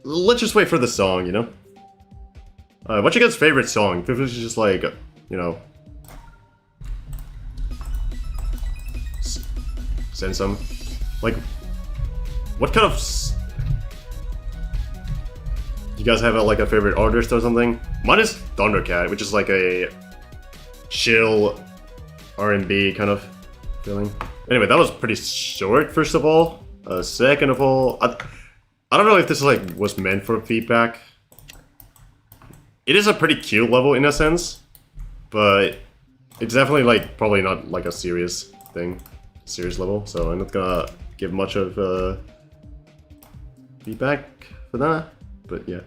let's just wait for the song, you know? What's your guys' favorite song? If it's just like, you know... Send some. Like, what kind of... You guys have like a favorite artist or something? Mine is Thundercat, which is like a chill R&B kind of feeling. Anyway, that was pretty short, first of all. Second of all, I don't know if this like was meant for feedback. It is a pretty cute level in a sense, but it's definitely like probably not like a serious thing, serious level. So I'm not gonna give much of feedback for that. But yeah,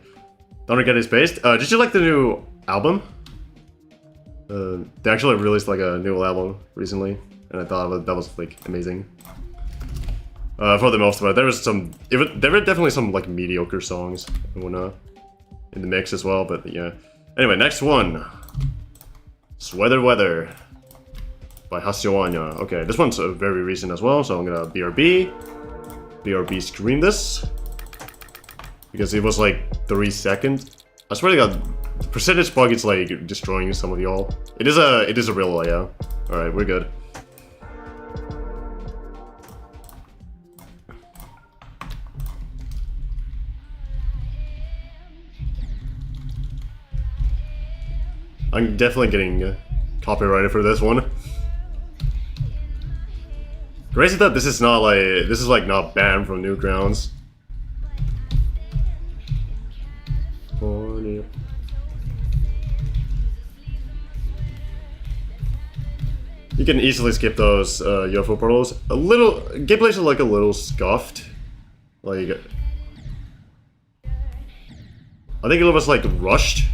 Thundercat is based. Did you like the new album? They actually released like a new album recently, and I thought that was like amazing. For the most part, there were definitely some like mediocre songs and whatnot in the mix as well. But yeah. Anyway, next one, Sweater Weather by Hasioanya. Okay, this one's very recent as well, so I'm gonna BRB screen this. Because it was like 3 seconds. I swear to God, the percentage bug is like destroying some of y'all. It is a real layout. Alright, we're good. I'm definitely getting copyrighted for this one. Crazy that this is like not banned from Newgrounds. You can easily skip those UFO portals. Gameplays are like a little scuffed. Like, I think it was like rushed,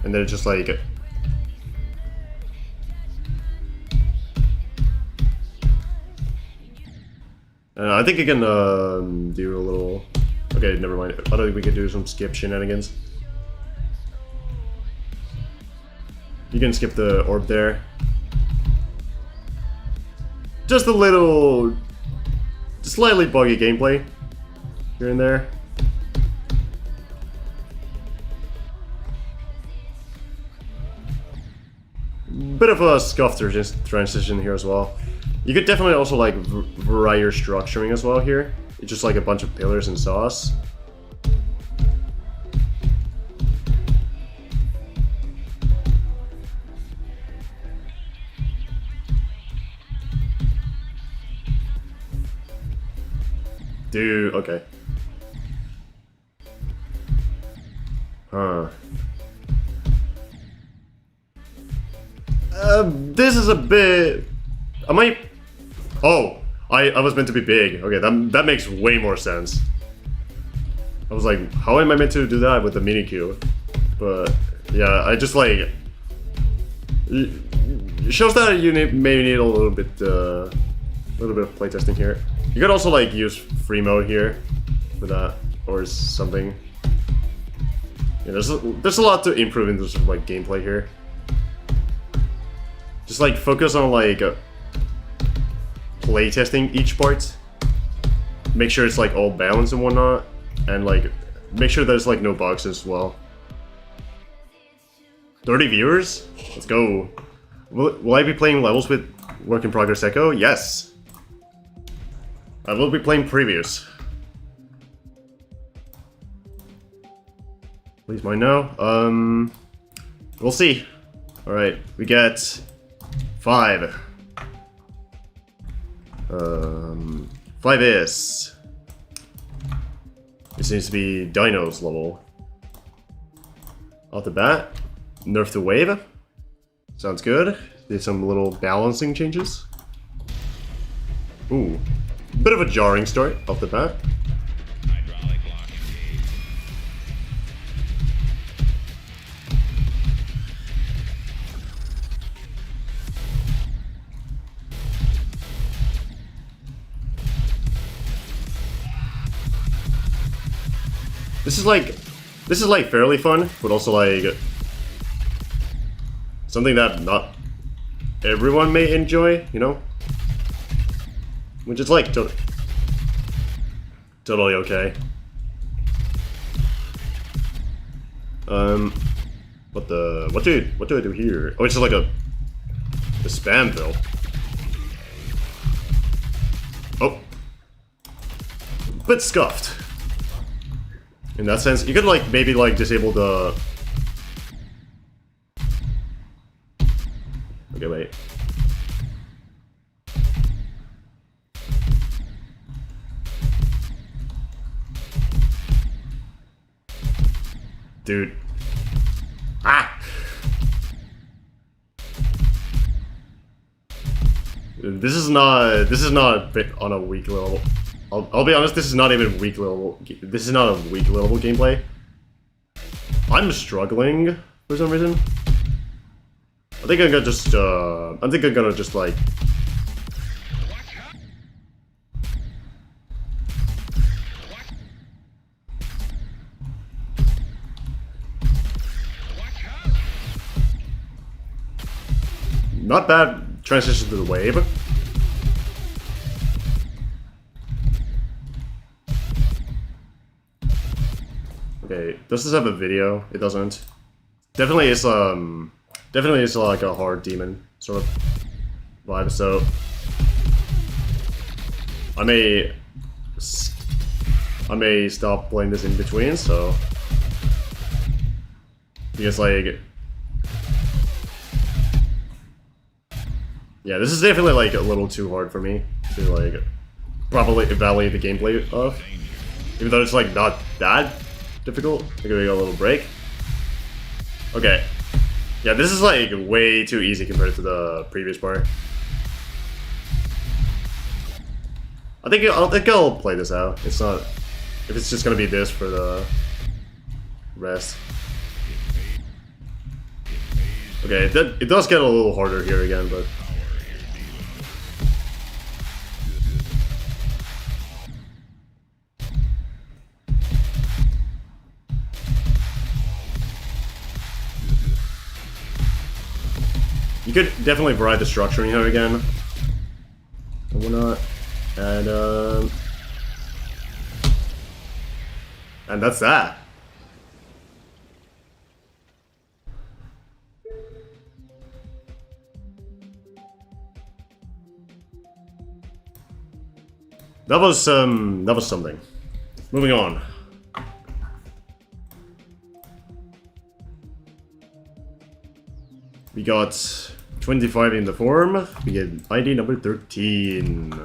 and then it's just like. I think you can do a little. Okay, never mind. I don't think we can do some skip shenanigans. You can skip the orb there. Just a little, slightly buggy gameplay here and there. Bit of a scuffed transition here as well. You could definitely also like vary your structuring as well here. It's just like a bunch of pillars and saws. Dude, okay. Huh. This is a bit... I might... Oh, I was meant to be big. Okay, that makes way more sense. I was like, how am I meant to do that with the mini cube? But yeah, I just like it shows that you maybe need a little bit of playtesting here. You could also like use free mode here for that or something. Yeah, there's a lot to improve in terms of like gameplay here. Just like focus on like playtesting each part. Make sure it's like all balanced and whatnot, and like make sure there's like no bugs as well. 30 viewers? Let's go. Will I be playing levels with Work in Progress Echo? Yes. I will be playing previews. Please mind now. We'll see. Alright, we get 5. 5 is. It seems to be Dino's level. Off the bat, nerf the wave. Sounds good. Did some little balancing changes. Ooh, bit of a jarring start off the bat. Hydraulic lock engaged. This is like fairly fun, but also like something that not everyone may enjoy, you know? Which is like totally okay. What do I do here? Oh, it's just like a spam fill. Oh, bit scuffed. In that sense, you could like maybe like disable the. Okay, wait. Dude. Ah! This is not on a weak level. I'll be honest, this is not even weak level. This is not a weak level gameplay. I'm struggling for some reason. I think I'm gonna just like not bad transition to the wave. Okay, does this have a video? It doesn't. Definitely is like a hard demon sort of vibe, so I may stop playing this in between, so because like yeah, this is definitely like a little too hard for me to like properly evaluate the gameplay of, even though it's like not that difficult. I'll give it a little break. Okay. Yeah, this is like way too easy compared to the previous part. I think I'll play this out. It's not if it's just gonna be this for the rest. Okay, it does get a little harder here again, but you could definitely vary the structuring here again. And whatnot. And that's that. That was something. Moving on. We got 25 in the forum. We get ID number 13.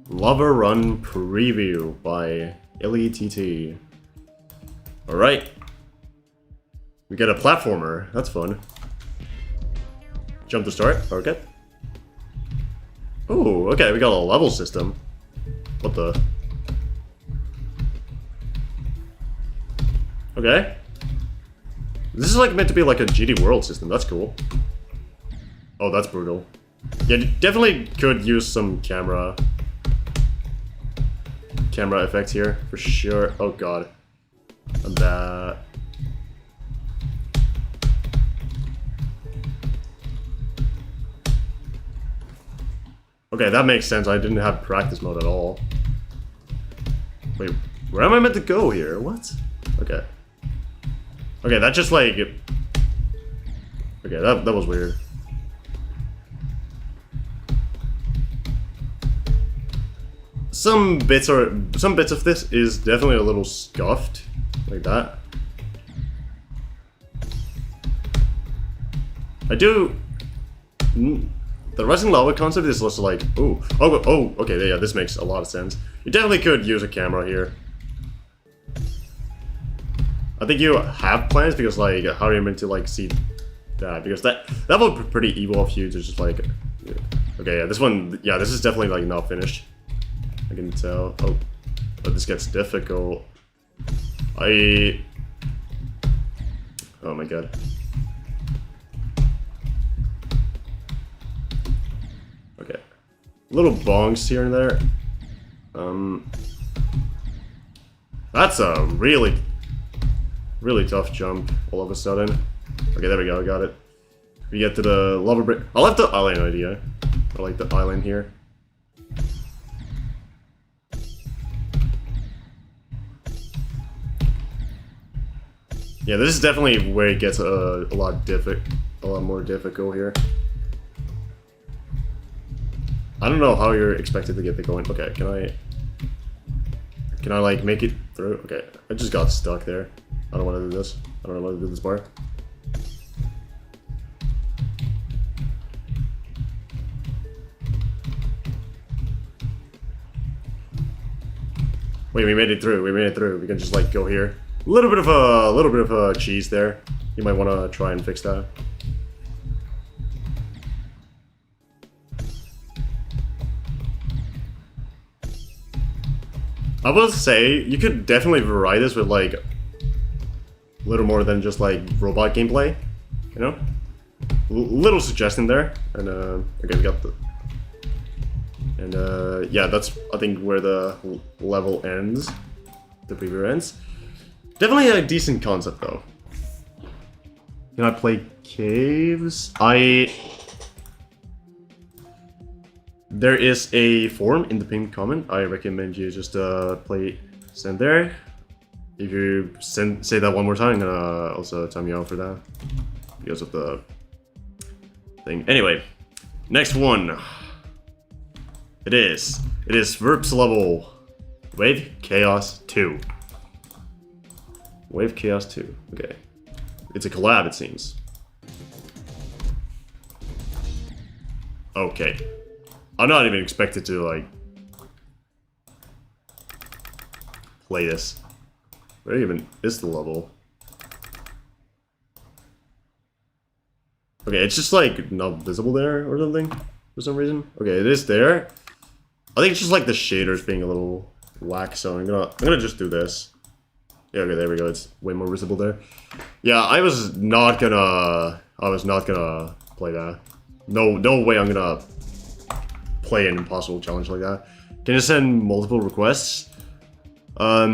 Lava Run Preview by LETT. Alright. We get a platformer. That's fun. Jump to start. Okay. Oh, okay. We got a level system. What the? Okay. This is like meant to be like a GD World system. That's cool. Oh, that's brutal. Yeah, definitely could use some camera effects here for sure. Oh god. And that. Okay, that makes sense. I didn't have practice mode at all. Wait, where am I meant to go here? What? Okay. Okay, that just like... Okay, that was weird. Some bits of this is definitely a little scuffed. Like that. I do... The rising lava concept is also like, oh, okay, yeah, this makes a lot of sense. You definitely could use a camera here. I think you have plans because, like, how are you meant to, like, see that? Because that would be pretty evil of you to just, like, yeah. Okay, yeah, this one, yeah, this is definitely, like, not finished. I can tell. Oh, but this gets difficult. Oh my god. Okay. Little bongs here and there. That's a really tough jump all of a sudden. Okay, there we go, I got it. We get to the lava brick. I like the island idea. I like the island here. Yeah, this is definitely where it gets a lot more difficult here. I don't know how you're expected to get it going. Okay, can I like make it through? Okay, I just got stuck there. I don't want to do this. I don't want to do this part. Wait, we made it through. We made it through. We can just like go here. A little bit of a cheese there. You might want to try and fix that. I will say you could definitely vary this with like a little more than just like robot gameplay, you know. Little suggestion there, and okay, we got the. And yeah, that's I think where the level ends, the preview ends. Definitely a decent concept though. Can I play caves? There is a forum in the pinned comment. I recommend you just send there. If you say that one more time, I'm gonna also time you out for that because of the thing. Anyway, next one. It is Verps level Wave Chaos 2. Wave Chaos 2. Okay. It's a collab, it seems. Okay. I'm not even expected to, like, play this. Where even is the level? Okay, it's just, like, not visible there or something for some reason. Okay, it is there. I think it's just, like, the shaders being a little whack, so I'm gonna just do this. Yeah, okay, there we go. It's way more visible there. Yeah, I was not gonna play that. No way I'm gonna play an impossible challenge like that. Can you send multiple requests? I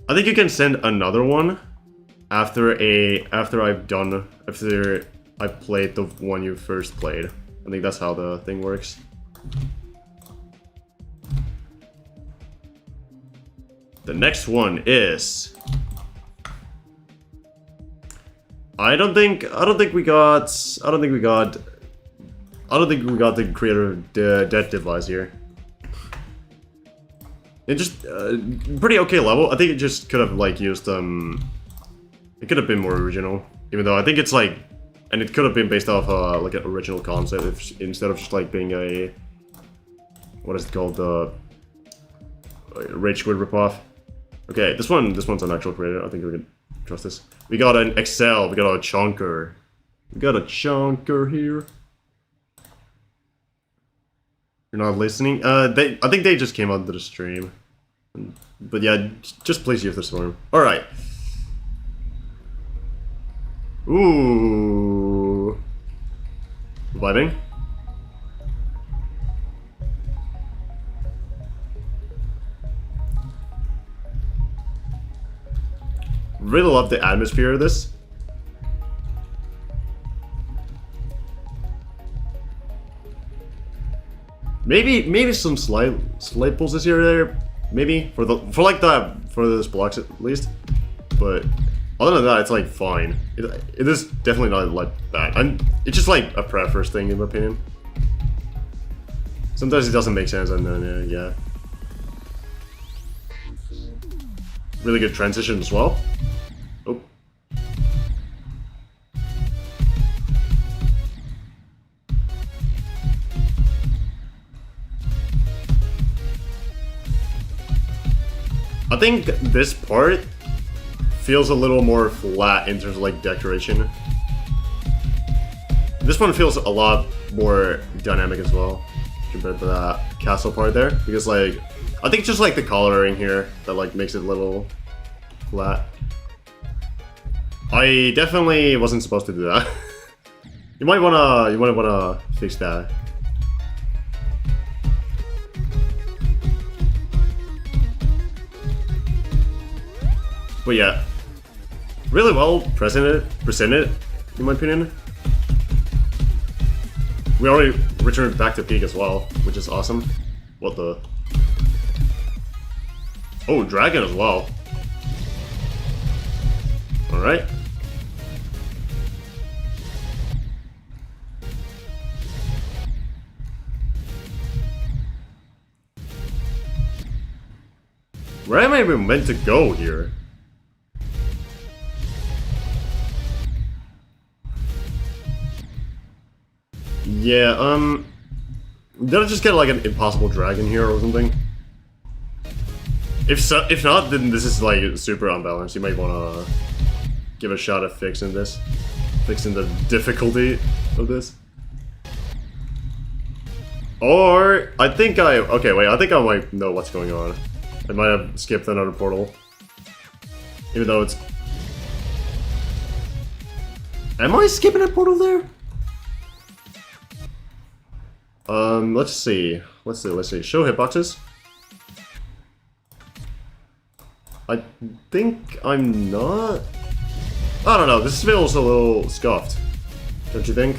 think you can send another one after I've played the one you first played. I think that's how the thing works. The next one is I don't think we got the creator of the Death Device here. It just pretty okay level. I think it just could have like used it could have been more original, even though I think it's like, and it could have been based off like an original concept instead of just like being a, what is it called, the Rage Squid ripoff. Okay, this one's an actual creator. I think we can trust this. We got an Excel. We got a chunker. We got a chunker here. You're not listening? I think they just came onto the stream. But yeah, just please use the storm. Alright. Ooh. Vibing. Really love the atmosphere of this. Maybe some slight pulses here or there. Maybe for this blocks at least. But other than that, it's like fine. It is definitely not like bad. It's just like a preference thing in my opinion. Sometimes it doesn't make sense, and then yeah. Really good transition as well. Oh. I think this part feels a little more flat in terms of like decoration. This one feels a lot more dynamic as well compared to that castle part there, because like I think just like the coloring here that like makes it a little flat. I definitely wasn't supposed to do that. You might wanna fix that. But yeah, really well presented, in my opinion. We already returned back to peak as well, which is awesome. What the? Oh, dragon as well. Alright. Where am I even meant to go here? Yeah, did I just get like an impossible dragon here or something? If not, then this is like super unbalanced. You might wanna give a shot at fixing the difficulty of this. Or I think I might know what's going on. I might have skipped another portal, even though it's. Am I skipping a portal there? Let's see. Show hitboxes. I think I'm not. I don't know. This feels a little scuffed. Don't you think?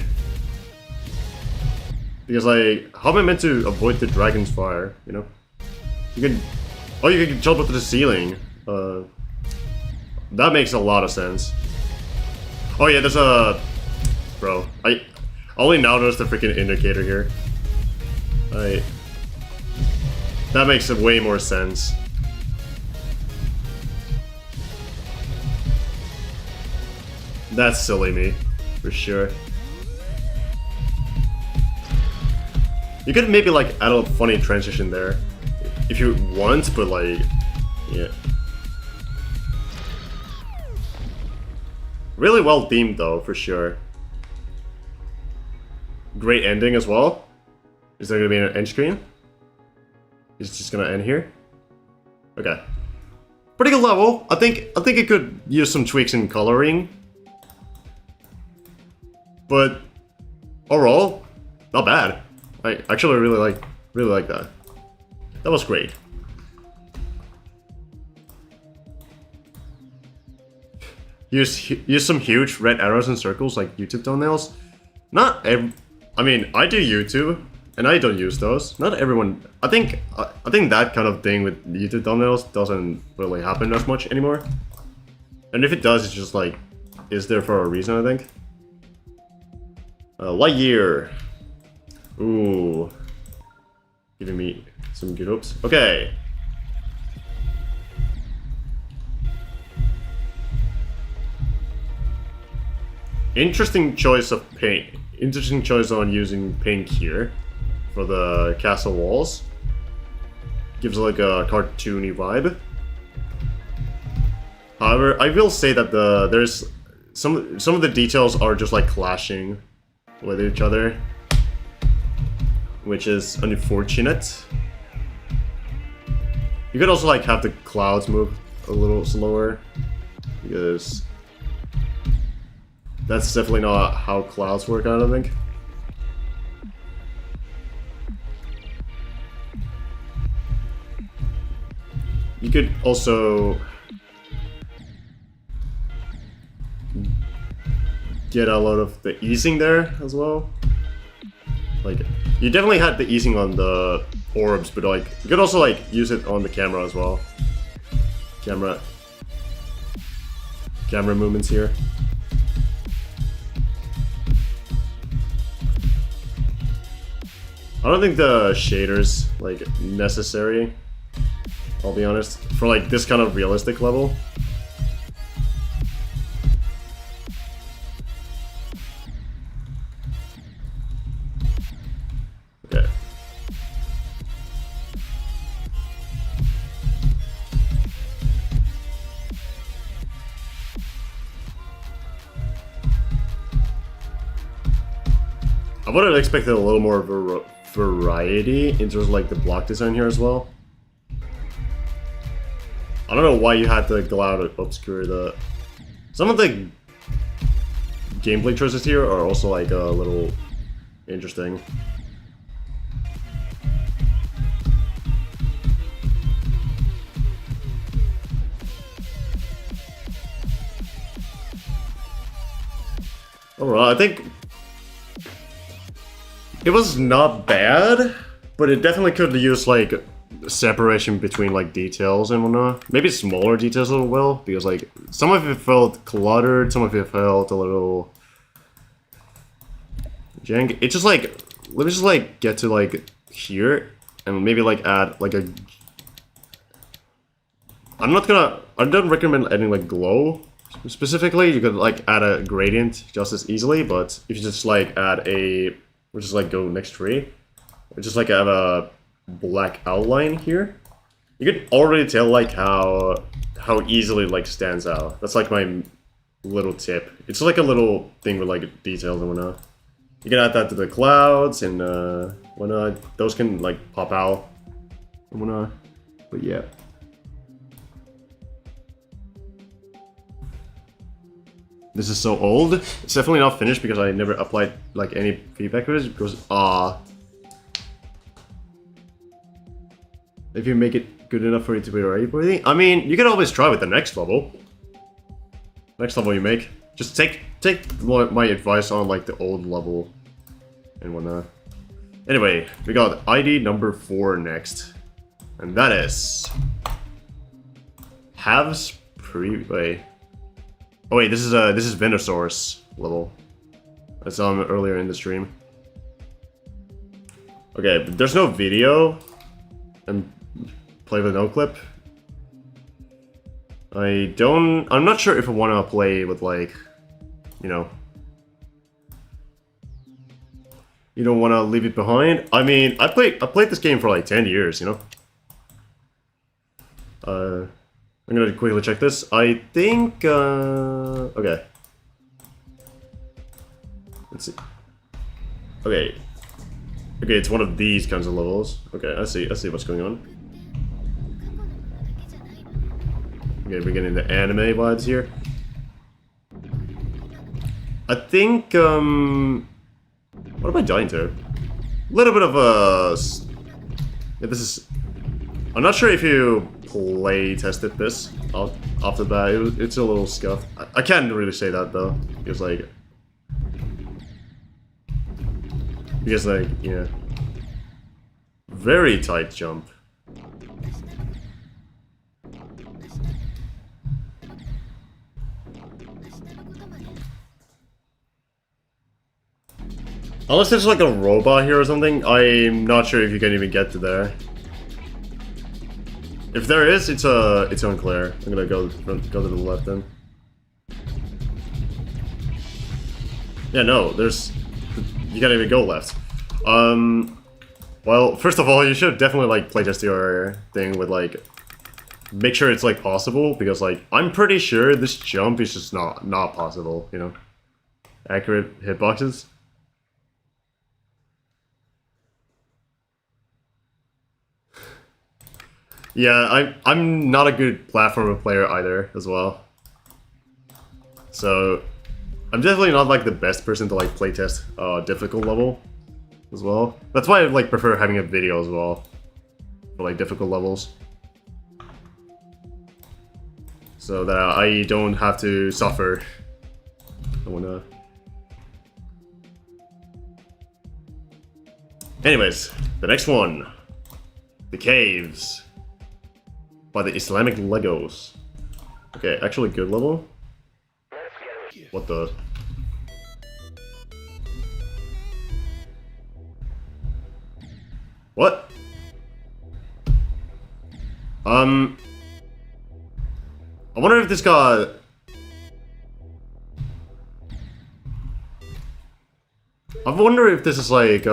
Because like, how am I meant to avoid the dragon's fire? You know, you can. Oh, you can jump up to the ceiling. That makes a lot of sense. Oh yeah, there's a. Bro, I only now noticed the freaking indicator here. That makes way more sense. That's silly me, for sure. You could maybe like add a funny transition there, if you want, but like, yeah. Really well themed though, for sure. Great ending as well. Is there gonna be an end screen? Is it just gonna end here? Okay. Pretty good level. I think it could use some tweaks in coloring. But overall, not bad. I actually really like that. That was great. Use some huge red arrows and circles like YouTube thumbnails. Not every. I mean, I do YouTube, and I don't use those. Not everyone. I think that kind of thing with YouTube thumbnails doesn't really happen as much anymore. And if it does, it's just like, is there for a reason, I think. Lightyear. Ooh. Giving me some good hopes. Okay. Interesting choice of paint. Interesting choice on using pink here for the castle walls. Gives like a cartoony vibe. However, I will say that there's some of the details are just like clashing with each other, which is unfortunate. You could also like have the clouds move a little slower, because that's definitely not how clouds work, I don't think. You could also get a lot of the easing there as well. Like, you definitely had the easing on the orbs, but like, you could also like use it on the camera as well. Camera movements here. I don't think the shaders like necessary, I'll be honest, for like this kind of realistic level. Okay. I would have expected a little more variety in terms of like the block design here as well. I don't know why you had to go out and obscure the... Some of the gameplay choices here are also like a little interesting. Alright, I think it was not bad, but it definitely could use like separation between like details and whatnot. Maybe smaller details as well, because like some of it felt cluttered, some of it felt a little jank. It's just like, let me just like get to like here and maybe like add like a... I don't recommend adding like glow specifically. You could like add a gradient just as easily, but if you just like add a, we'll just like go next tree, or just like have a black outline here, you could already tell like how easily it like stands out. That's like my little tip. It's like a little thing with like details and whatnot. You can add that to the clouds and whatnot. Those can like pop out and whatnot. But yeah. This is so old. It's definitely not finished because I never applied like any feedback to it, because if you make it good enough for it to be ready for anything, I mean, you can always try with the next level. Next level you make, just take my advice on like the old level and whatnot. Anyway, we got ID number 4 next, and that is Halves Pre-Wait. Oh wait, this is vendor source level. I saw him earlier in the stream. Okay, but there's no video and play with no clip. I'm not sure if I want to play with like, you know, you don't want to leave it behind. I mean, I played this game for like 10 years, you know. I'm gonna quickly check this. I think, okay. Let's see. Okay, it's one of these kinds of levels. Okay, I see what's going on. Okay, we're getting the anime vibes here. I think, what am I dying to? A little bit of a... Yeah, this is... I'm not sure if you play tested this off the bat. It's a little scuffed. I can't really say that though, because like... yeah. Very tight jump. Unless there's like a robot here or something, I'm not sure if you can even get to there. If there is, it's unclear. I'm gonna go to the left then. Yeah, no, you can't even go left. Well, first of all, you should definitely like playtest your thing with like, make sure it's like possible, because like I'm pretty sure this jump is just not possible, you know. Accurate hitboxes. Yeah, I'm not a good platformer player either, as well. So, I'm definitely not like the best person to like playtest difficult level, as well. That's why I like prefer having a video as well for like difficult levels, so that I don't have to suffer. I wanna. Anyways, the next one, the caves by the Islamic Legos. Okay, actually good level. What the? What? I wonder if this got... I wonder if this is like,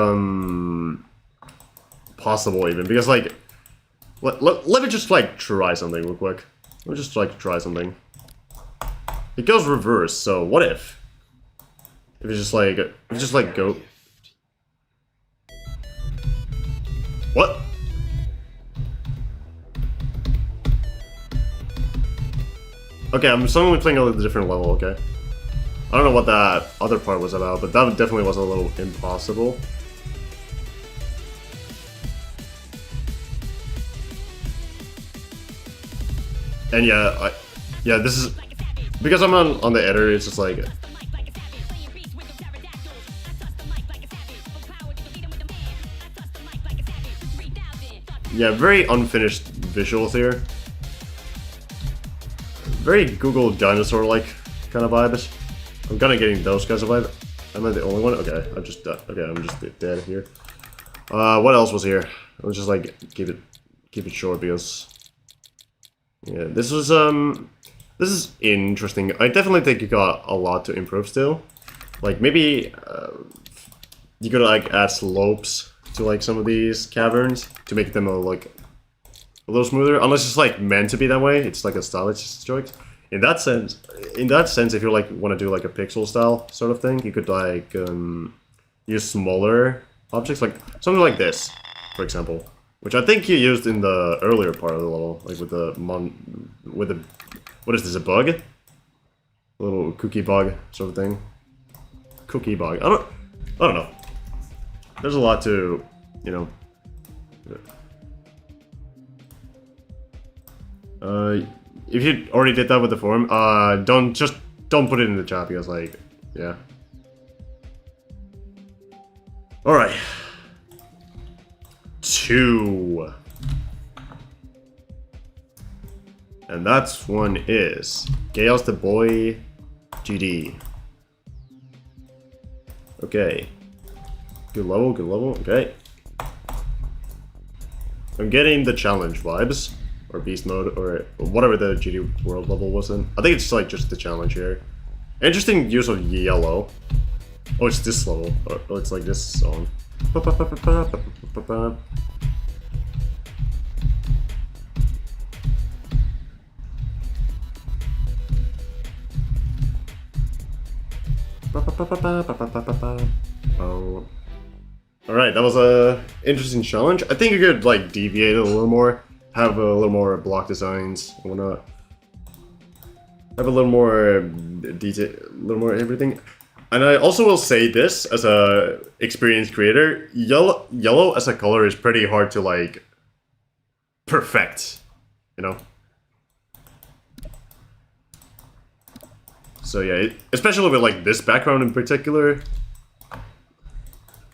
possible even, because like... Let me just like try something real quick. Let me just like try something. It goes reverse, so what if? If it's just like go... What? Okay, I'm suddenly playing a different level, okay? I don't know what that other part was about, but that definitely was a little impossible. And yeah, yeah, this is... Because I'm on the editor, it's just like... Yeah, very unfinished visuals here. Very Google dinosaur-like kind of vibes. I'm kind of getting those kinds of vibes. Am I the only one? Okay, I'm just dead here. What else was here? Let's just like keep it short because yeah, this is interesting. I definitely think you got a lot to improve still. Like maybe you could like add slopes to like some of these caverns to make them like a little smoother, unless it's like meant to be that way. It's like a stylistic choice. In that sense, if you like want to do like a pixel style sort of thing, you could like use smaller objects, like something like this, for example, which I think you used in the earlier part of the level, like with the what is this, a bug? A little cookie bug sort of thing. Cookie bug. I don't know. There's a lot to, you know. If you already did that with the form, don't put it in the chat because like, yeah. All right. 2. And that one is Chaos the Boy GD. Okay. Good level, okay. I'm getting the challenge vibes, or beast mode, or whatever the GD world level was in. I think it's like just the challenge here. Interesting use of yellow. Oh, it's this level. Oh, it's like this song. Oh. Alright, that was a interesting challenge. I think you could like deviate a little more, have a little more block designs and whatnot. Have a little more detail, a little more everything. And I also will say this as a experienced creator, yellow as a color is pretty hard to like perfect, you know? So yeah, especially with like this background in particular,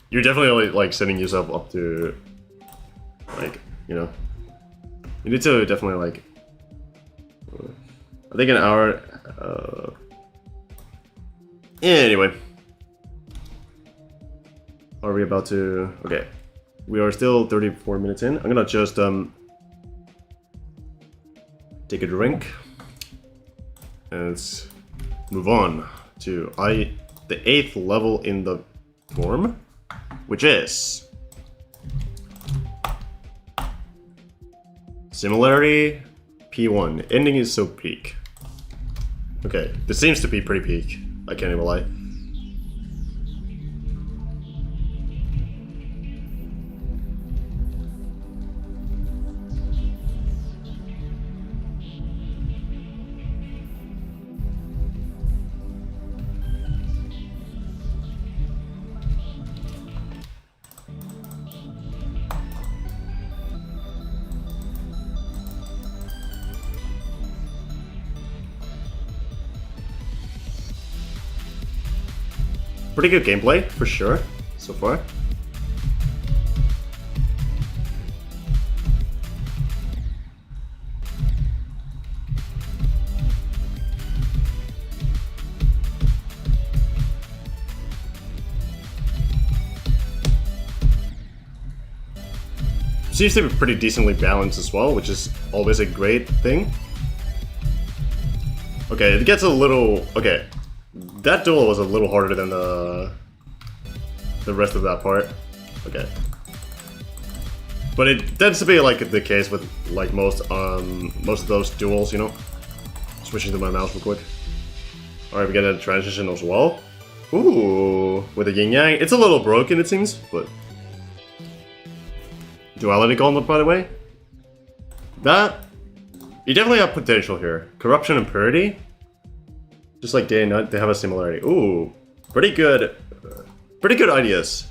you're definitely like setting yourself up to like, you know, you need to definitely like, I think an hour, anyway. Are we about to, okay. We are still 34 minutes in. I'm gonna just take a drink. And let's move on to the 8th level in the form, which is similarity P1. Ending is so peak. Okay, this seems to be pretty peak. I can't even lie. Pretty good gameplay, for sure, so far. Seems to be pretty decently balanced as well, which is always a great thing. Okay, it gets a little... Okay, that duel was a little harder than the rest of that part. Okay. But it tends to be like the case with like most of those duels, you know? Switching to my mouse real quick. Alright, we get a transition as well. Ooh, with a yin-yang. It's a little broken, it seems, but... Duality Gauntlet, by the way. That... You definitely have potential here. Corruption and Purity. Just like day and night, they have a similarity. Ooh, pretty good ideas.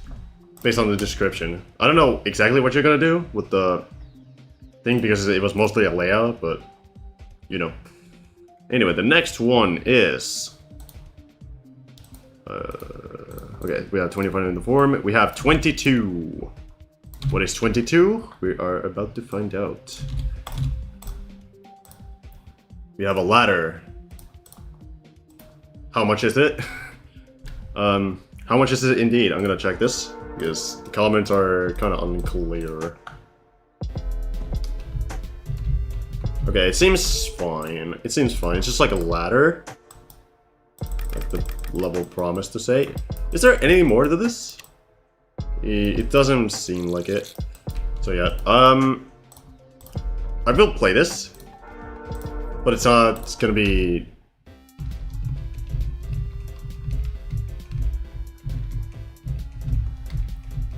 Based on the description. I don't know exactly what you're gonna do with the thing because it was mostly a layout, but... You know. Anyway, the next one is... okay, we have 25 in the form. We have 22. What is 22? We are about to find out. We have a ladder. How much is it? How much is it indeed? I'm gonna check this because the comments are kind of unclear. Okay, it seems fine. It seems fine. It's just like a ladder. Like the level promised to say. Is there any more to this? It doesn't seem like it. So yeah, I will play this, but it's not. It's gonna be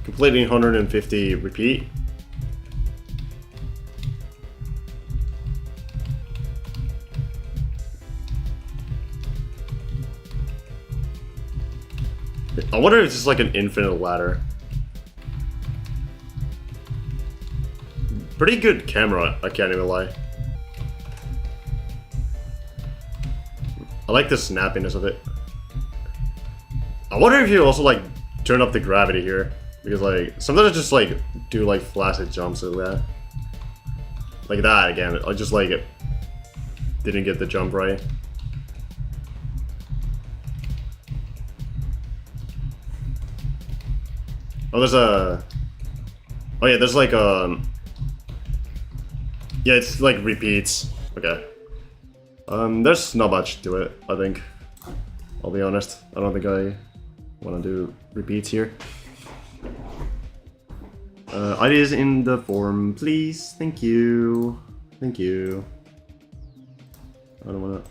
completing 150 repeat. I wonder if it's just like an infinite ladder. Pretty good camera, I can't even lie. I like the snappiness of it. I wonder if you also like turn up the gravity here. Because like, sometimes I just like do like flaccid jumps like that. Like that again, I just like didn't get the jump right. Oh, there's a... Oh yeah, there's like yeah, it's like repeats. Okay. There's not much to it, I think. I'll be honest. I don't think I want to do repeats here. Ideas in the forum, please. Thank you. Thank you. I don't want to...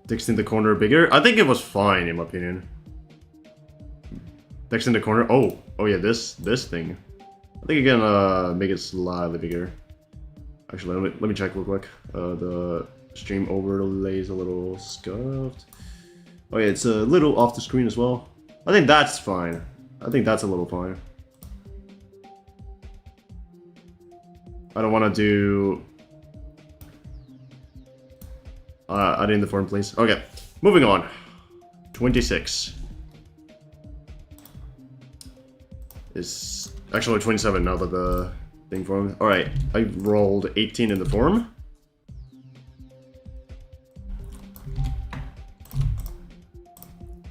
Text in the corner bigger? I think it was fine, in my opinion. Text in the corner? Oh yeah, this thing. I think you can make it slightly bigger. Actually, let me check real quick. The stream overlay is a little scuffed. Oh yeah, it's a little off the screen as well. I think that's fine. I think that's a little fine. I don't want to do... add in the form, please. Okay, moving on. 26. Is actually 27 now that the thing formed. Alright, I rolled 18 in the form.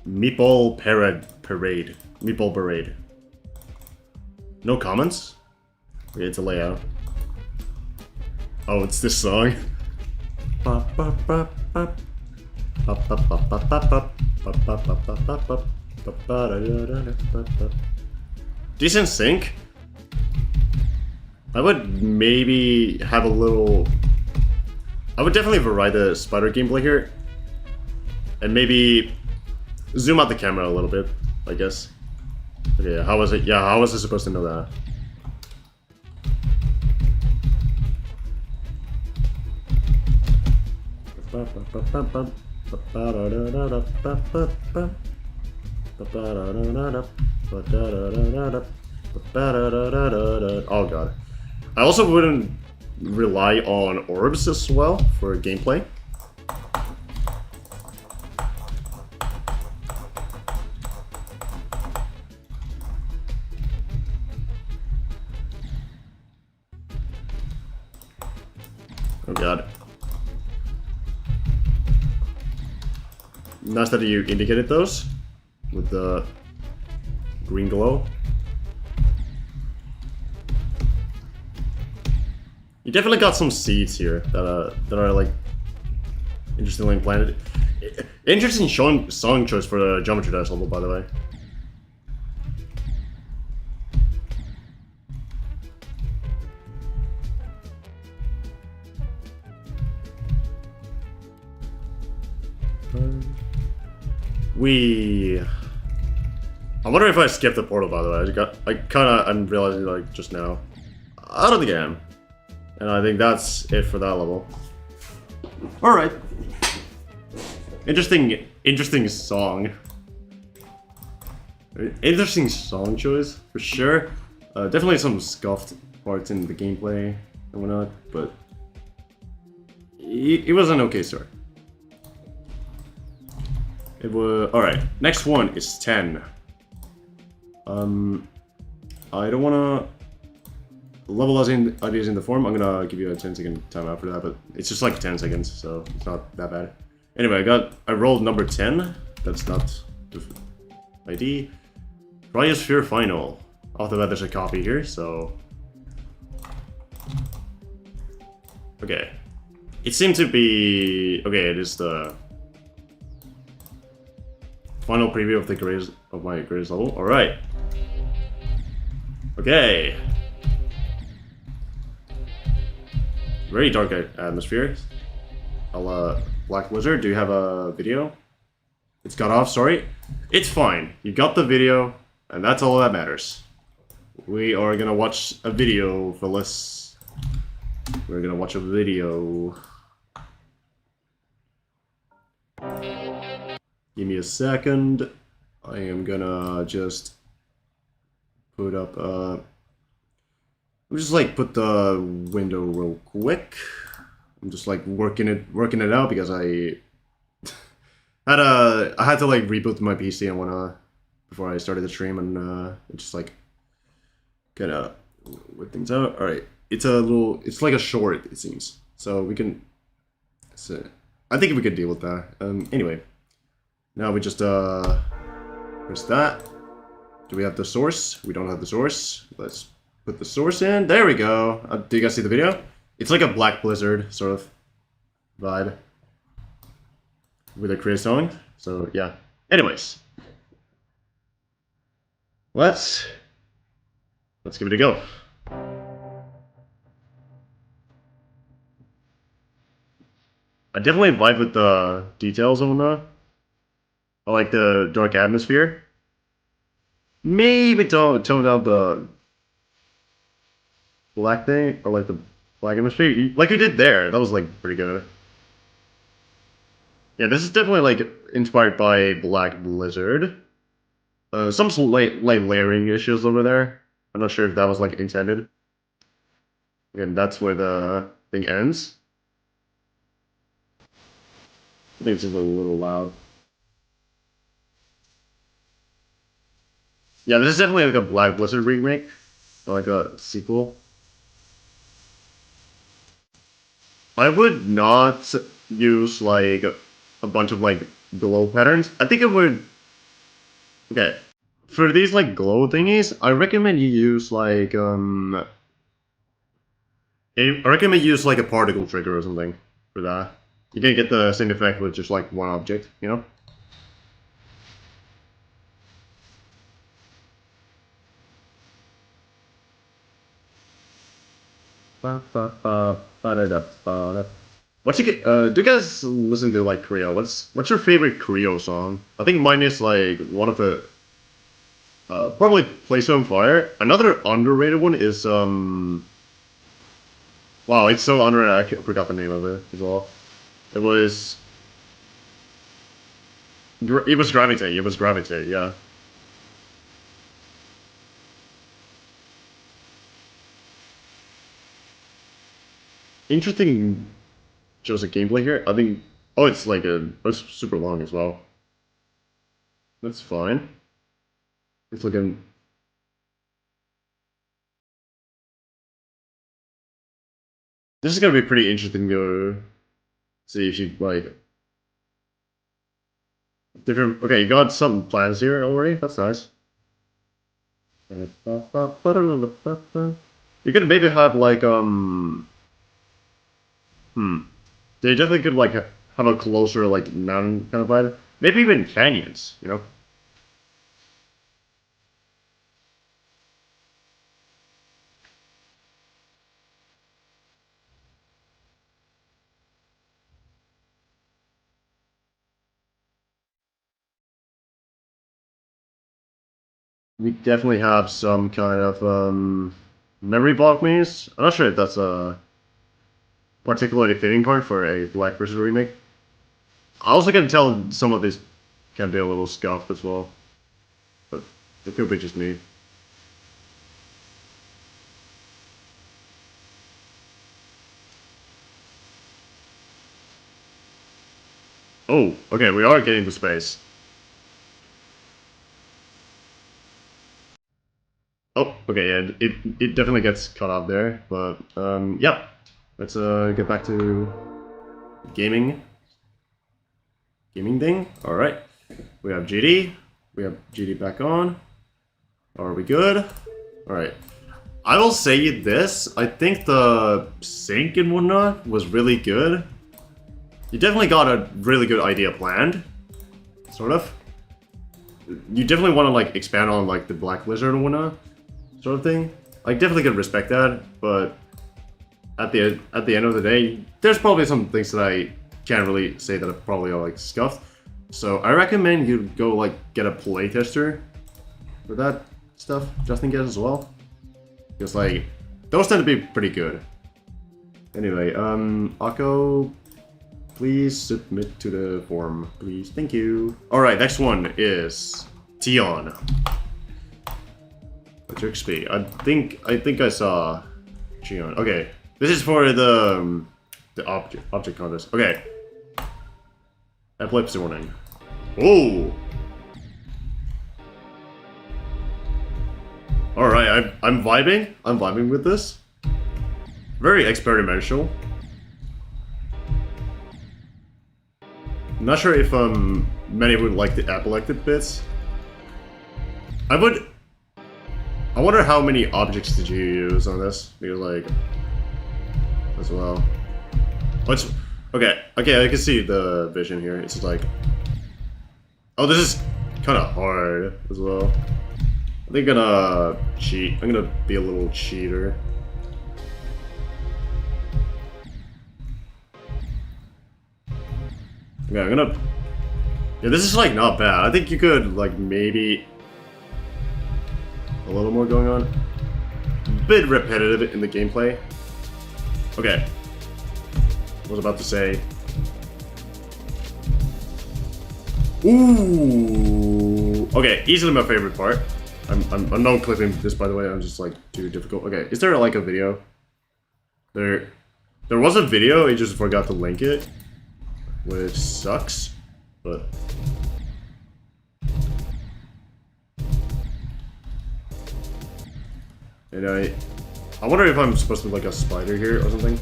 Meatball Parade. Meatball Parade. No comments? Okay, it's a layout. Oh, it's this song. Decent sync. I would maybe have a little... I would definitely vary the spider gameplay here. And maybe zoom out the camera a little bit, I guess. Okay, how was it? Yeah, how was I supposed to know that? Oh god. I also wouldn't rely on orbs as well for gameplay. Oh god. Nice that you indicated those with the green glow. You definitely got some seeds here that are like interestingly planted. Interesting song choice for the Geometry Dash level, by the way. I wonder if I skipped the portal, by the way. I'm realizing like just now. I don't think I am. And I think that's it for that level. Alright. Interesting song. Interesting song choice, for sure. Definitely some scuffed parts in the gameplay and whatnot, but it was an okay story. It was alright. Next one is 10. I don't wanna level ideas in the form. I'm gonna give you a 10-second timeout for that, but it's just like 10 seconds, so it's not that bad. Anyway, I rolled number 10. That's not the ID. Cryosphere Final. Off the bat, there's a copy here, so okay. It seemed to be okay. It is the final preview of my greatest level. All right. Okay. Very dark atmosphere. Black Wizard, do you have a video? It's got off, sorry. It's fine. You got the video, and that's all that matters. We are gonna watch a video, Phyllis. We're gonna watch a video. Give me a second. I am gonna just put up, I'm just like put the window real quick. I'm just like working it out because I had to like reboot my PC and whatnot before I started the stream, and it just like kind of work things out. All right, it's like a short, it seems, so we can. So I think we could deal with that. Anyway, now we just press that. Do we have the source? We don't have the source. Let's put the source in. There we go. Do you guys see the video? It's like a Black Blizzard sort of vibe with a creative song. So yeah. Anyways, let's give it a go. I definitely vibe with the details and whatnot. I like the dark atmosphere. Maybe tone down the black thing, or like the black atmosphere, like we did there. That was like pretty good. Yeah, this is definitely like inspired by Black Blizzard. Some slight like layering issues over there. I'm not sure if that was like intended. Again, that's where the thing ends. I think it's just a little loud. Yeah, this is definitely like a Black Blizzard remake, or like a sequel. I would not use like a bunch of like glow patterns. I think it would. Okay, for these like glow thingies, I recommend you use like I recommend you use like a particle trigger or something for that. You can get the same effect with just like one object, you know? What's do you guys listen to like Creo? What's your favorite Creo song? I think mine is like one of the probably Place on Fire. Another underrated one is wow, it's so underrated I forgot the name of it as well. It was Gravitate, it was Gravitate, yeah. Interesting shows a gameplay here. I think oh it's super long as well. That's fine. It's looking This is gonna be pretty interesting to see if you like different. Okay, you got some plans here already. That's nice. You could maybe have like They definitely could like have a closer like mountain kind of vibe. Maybe even canyons. You know. We definitely have some kind of memory block maze. I'm not sure if that's a particularly fitting point for a Black versus remake. I also can tell some of these can be a little scuffed as well, but it could be just me. Oh, okay, we are getting to space. Oh, okay, yeah, it definitely gets cut off there, but yeah, let's get back to gaming. Gaming thing. All right, we have GD. We have GD back on. Are we good? All right. I will say this. I think the sync and whatnot was really good. You definitely got a really good idea planned, sort of. You definitely want to like expand on like the Black Lizard and whatnot, sort of thing. I definitely could respect that, but at the end of the day, there's probably some things that I can't really say that are probably all like scuffed. So I recommend you go like get a playtester for that stuff, just in case as well. Because like those tend to be pretty good. Anyway, Akko, please submit to the form, please. Thank you. All right, next one is Tion. What's your XP? I think I saw Tion. Okay, this is for the object contest. Okay. Epilepsy warning. Oh. All right, I'm vibing. I'm vibing with this. Very experimental. I'm not sure if many would like the epileptic bits. I wonder how many objects did you use on this? Because like as well. What's okay? Okay, I can see the vision here. It's just like, oh, this is kind of hard as well. I think I'm gonna cheat. I'm gonna be a little cheater. Okay, I'm gonna. Yeah, this is like not bad. I think you could like maybe a little more going on. A bit repetitive in the gameplay. Okay. I was about to say. Ooh. Okay, easily my favorite part. I'm not clipping this, by the way. I'm just like too difficult. Okay, is there like a video? There was a video. I just forgot to link it, which sucks. But and I wonder if I'm supposed to be like a spider here or something.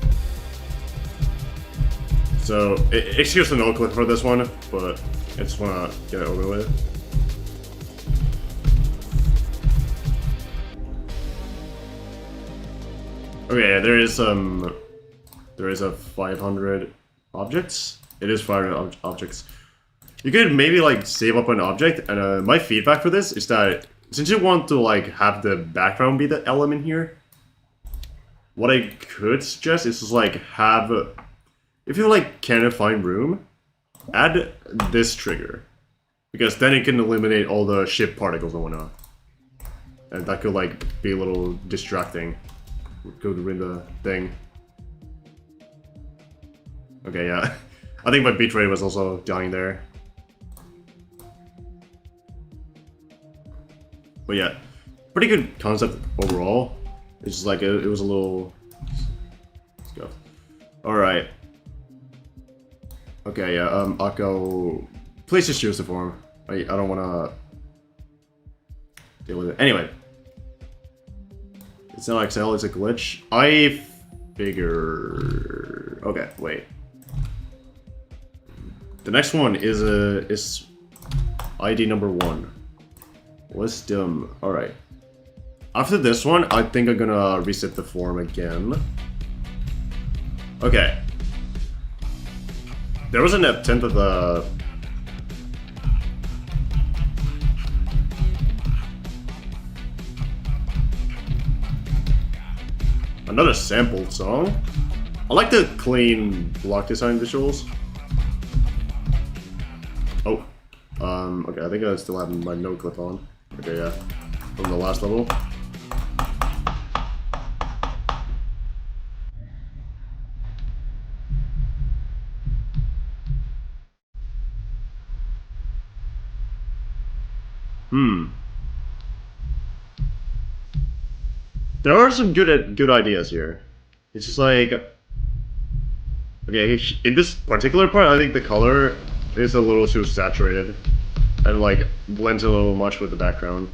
So excuse the no clip for this one, but I just wanna get it over with. Okay, there is a 500 objects. It is 500 objects. You could maybe like save up an object, and my feedback for this is that since you want to like have the background be the element here, what I could suggest is just like have, if you like can't find room, add this trigger, because then it can eliminate all the ship particles and whatnot, and that could like be a little distracting. Go to win the thing. Okay, yeah. I think my beat rate was also dying there. But yeah, pretty good concept overall. It's just like it was a little. Let's go. All right. Okay, yeah. Akko, please just choose the form. I don't want to deal with it. Anyway. It's not XL, it's a glitch. I bigger. Okay, wait. The next one is ID number 1. Wisdom. All right. After this one, I think I'm gonna reset the form again. Okay. There was an attempt at the. Another sampled song. I like the clean block design visuals. Oh. Okay, I think I still have my no clip on. Okay, yeah. From the last level. There are some good ideas here. It's just like, okay, in this particular part, I think the color is a little too saturated and like blends a little much with the background.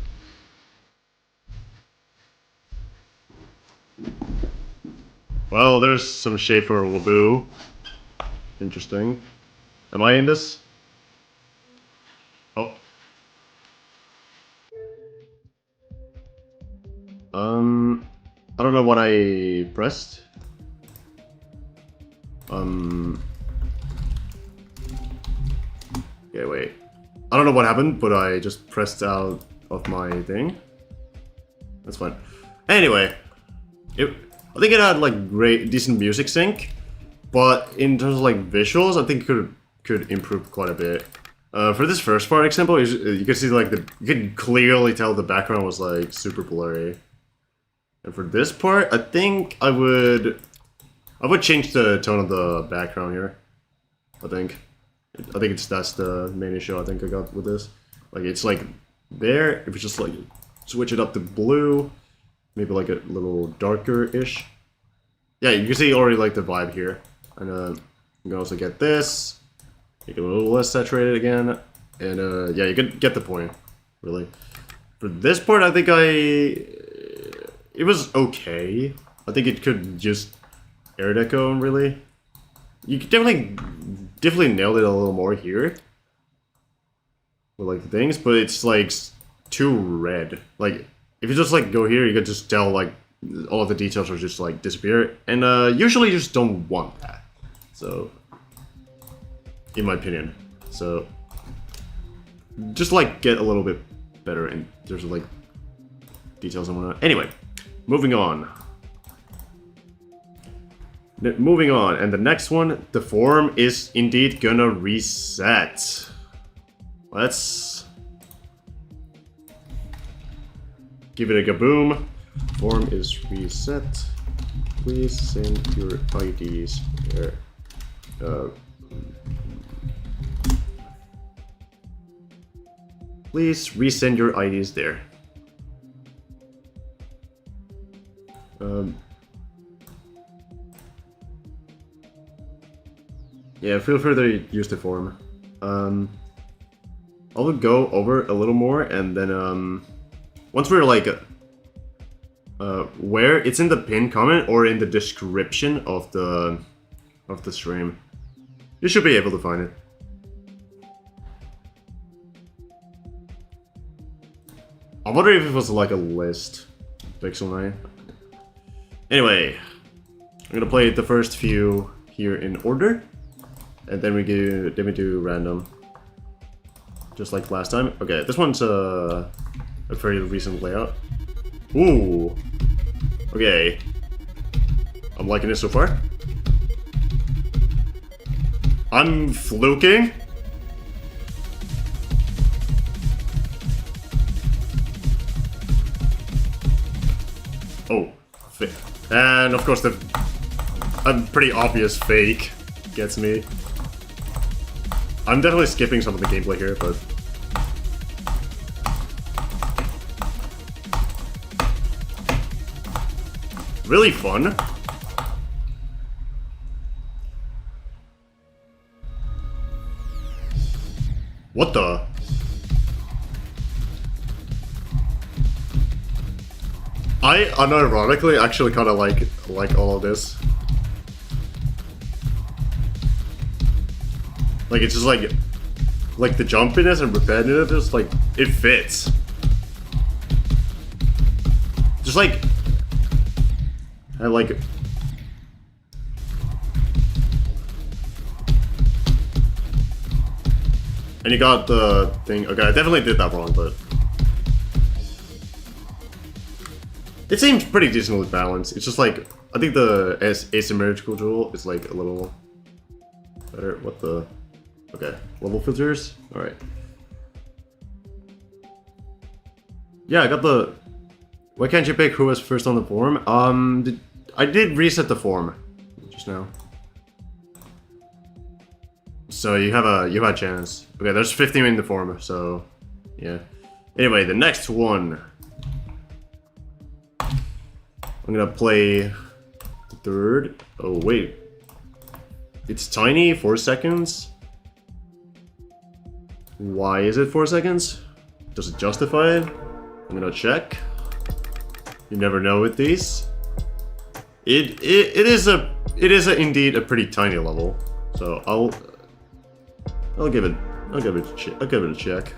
Well, there's some shade for Waboo. Interesting. Am I in this? Oh. I don't know what I pressed. Yeah, wait. I don't know what happened, but I just pressed out of my thing. That's fine. Anyway, I think it had like decent music sync, but in terms of like visuals, I think it could improve quite a bit. For this first part example, you can see like you can clearly tell the background was like super blurry. And for this part, I think I would change the tone of the background here. I think that's the main issue I think I got with this. Like it's like there, if you just like switch it up to blue, maybe like a little darker-ish. Yeah, you can see already like the vibe here. And you can also get this, make it a little less saturated again, and yeah, you can get the point, really. For this part, I think it was okay. I think it could just air deco, really. You could definitely nailed it a little more here with like the things, but it's like too red. Like if you just like go here, you could just tell like all of the details are just like disappear, and usually you just don't want that. So, in my opinion, so just like get a little bit better in terms of like details and whatnot. Anyway, moving on. Moving on, and the next one, the form is indeed gonna reset. Let's give it a kaboom. Form is reset. Please send your IDs here. Please resend your IDs there. Yeah, feel free to use the form. I will go over a little more, and then once we're like where it's in the pinned comment or in the description of the stream, you should be able to find it. I wonder if it was like a list, Pixel 9. Anyway, I'm gonna play the first few here in order. And then we do random, just like last time. Okay, this one's a very recent layout. Ooh. Okay. I'm liking it so far. I'm fluking. Oh, and of course the pretty obvious fake gets me. I'm definitely skipping some of the gameplay here, but really fun. What the? I unironically actually kind of like all of this. Like it's just like the jumpiness and repetitive, just like it fits. Just like I like it. And you got the thing. Okay, I definitely did that wrong, but it seems pretty decently balanced. It's just like I think the asymmetrical tool is like a little better. What the? Okay, level filters. All right. Yeah, I got the. Why can't you pick who was first on the forum? I did reset the forum just now. So you have a chance. Okay, there's 15 in the forum, so yeah. Anyway, the next one. I'm gonna play the third. Oh wait. It's tiny, 4 seconds. Why is it 4 seconds? Does it justify it? I'm gonna check. You never know with these. It is indeed a pretty tiny level. So I'll give it a check.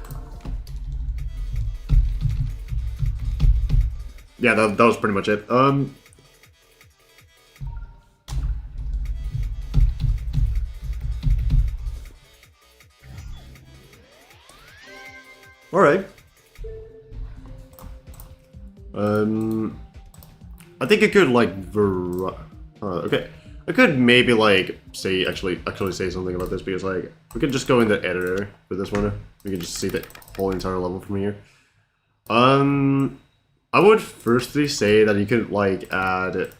Yeah, that was pretty much it. All right. I think I could like okay. I could maybe like say actually say something about this because like we could just go in the editor for this one. We can just see the whole entire level from here. I would firstly say that you could like add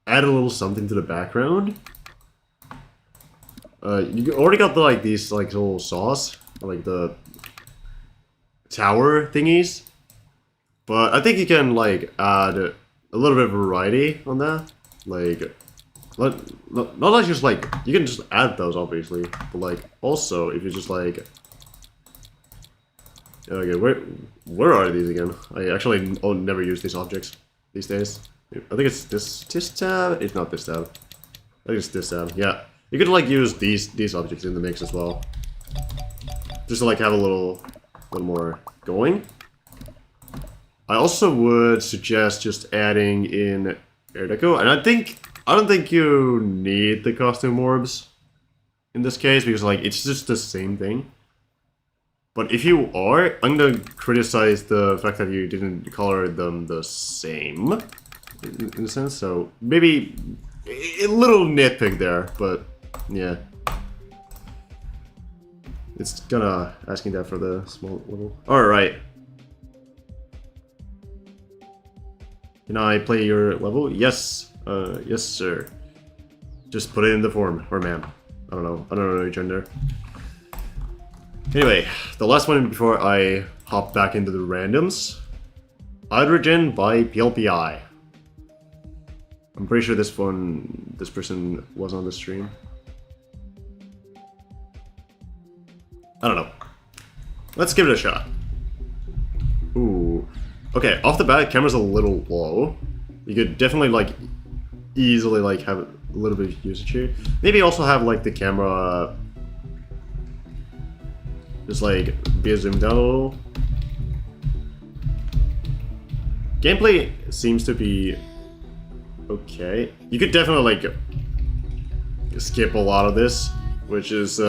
a little something to the background. You already got the like these like little saws, like the tower thingies, but I think you can like add a little bit of variety on that. Like, not like just like you can just add those obviously, but like also if you just like. Okay, where are these again? I actually never use these objects these days. I think it's this tab. It's not this tab. I think it's this tab. Yeah, you could like use these objects in the mix as well, just to like have a little more going. I also would suggest just adding in air deco, and I don't think you need the costume orbs in this case because like it's just the same thing. But if you are, I'm gonna criticize the fact that you didn't color them the same, in a sense. So maybe a little nitpick there, but yeah, it's gonna asking that for the small level. All right, can I play your level? Yes, yes, sir. Just put it in the form, or ma'am. I don't know your gender. Anyway, the last one before I hop back into the randoms. Hydrogen by PLPI. I'm pretty sure this person was on the stream. I don't know. Let's give it a shot. Ooh. Okay, off the bat, camera's a little low. You could definitely like easily like have a little bit of usage here. Maybe also have like the camera just like be zoomed out a little. Gameplay seems to be okay. You could definitely like skip a lot of this, which is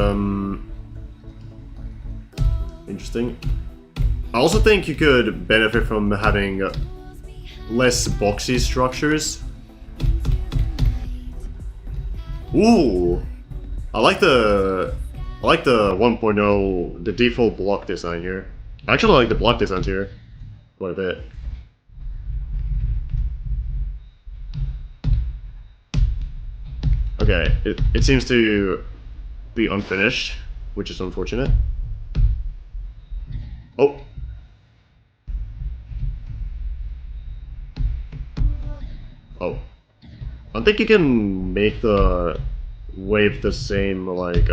interesting. I also think you could benefit from having less boxy structures. Ooh, I like the 1.0, the default block design here. I actually like the block designs here quite a bit. Okay, it seems to be unfinished, which is unfortunate. Oh. Oh. I think you can make the wave the same, like...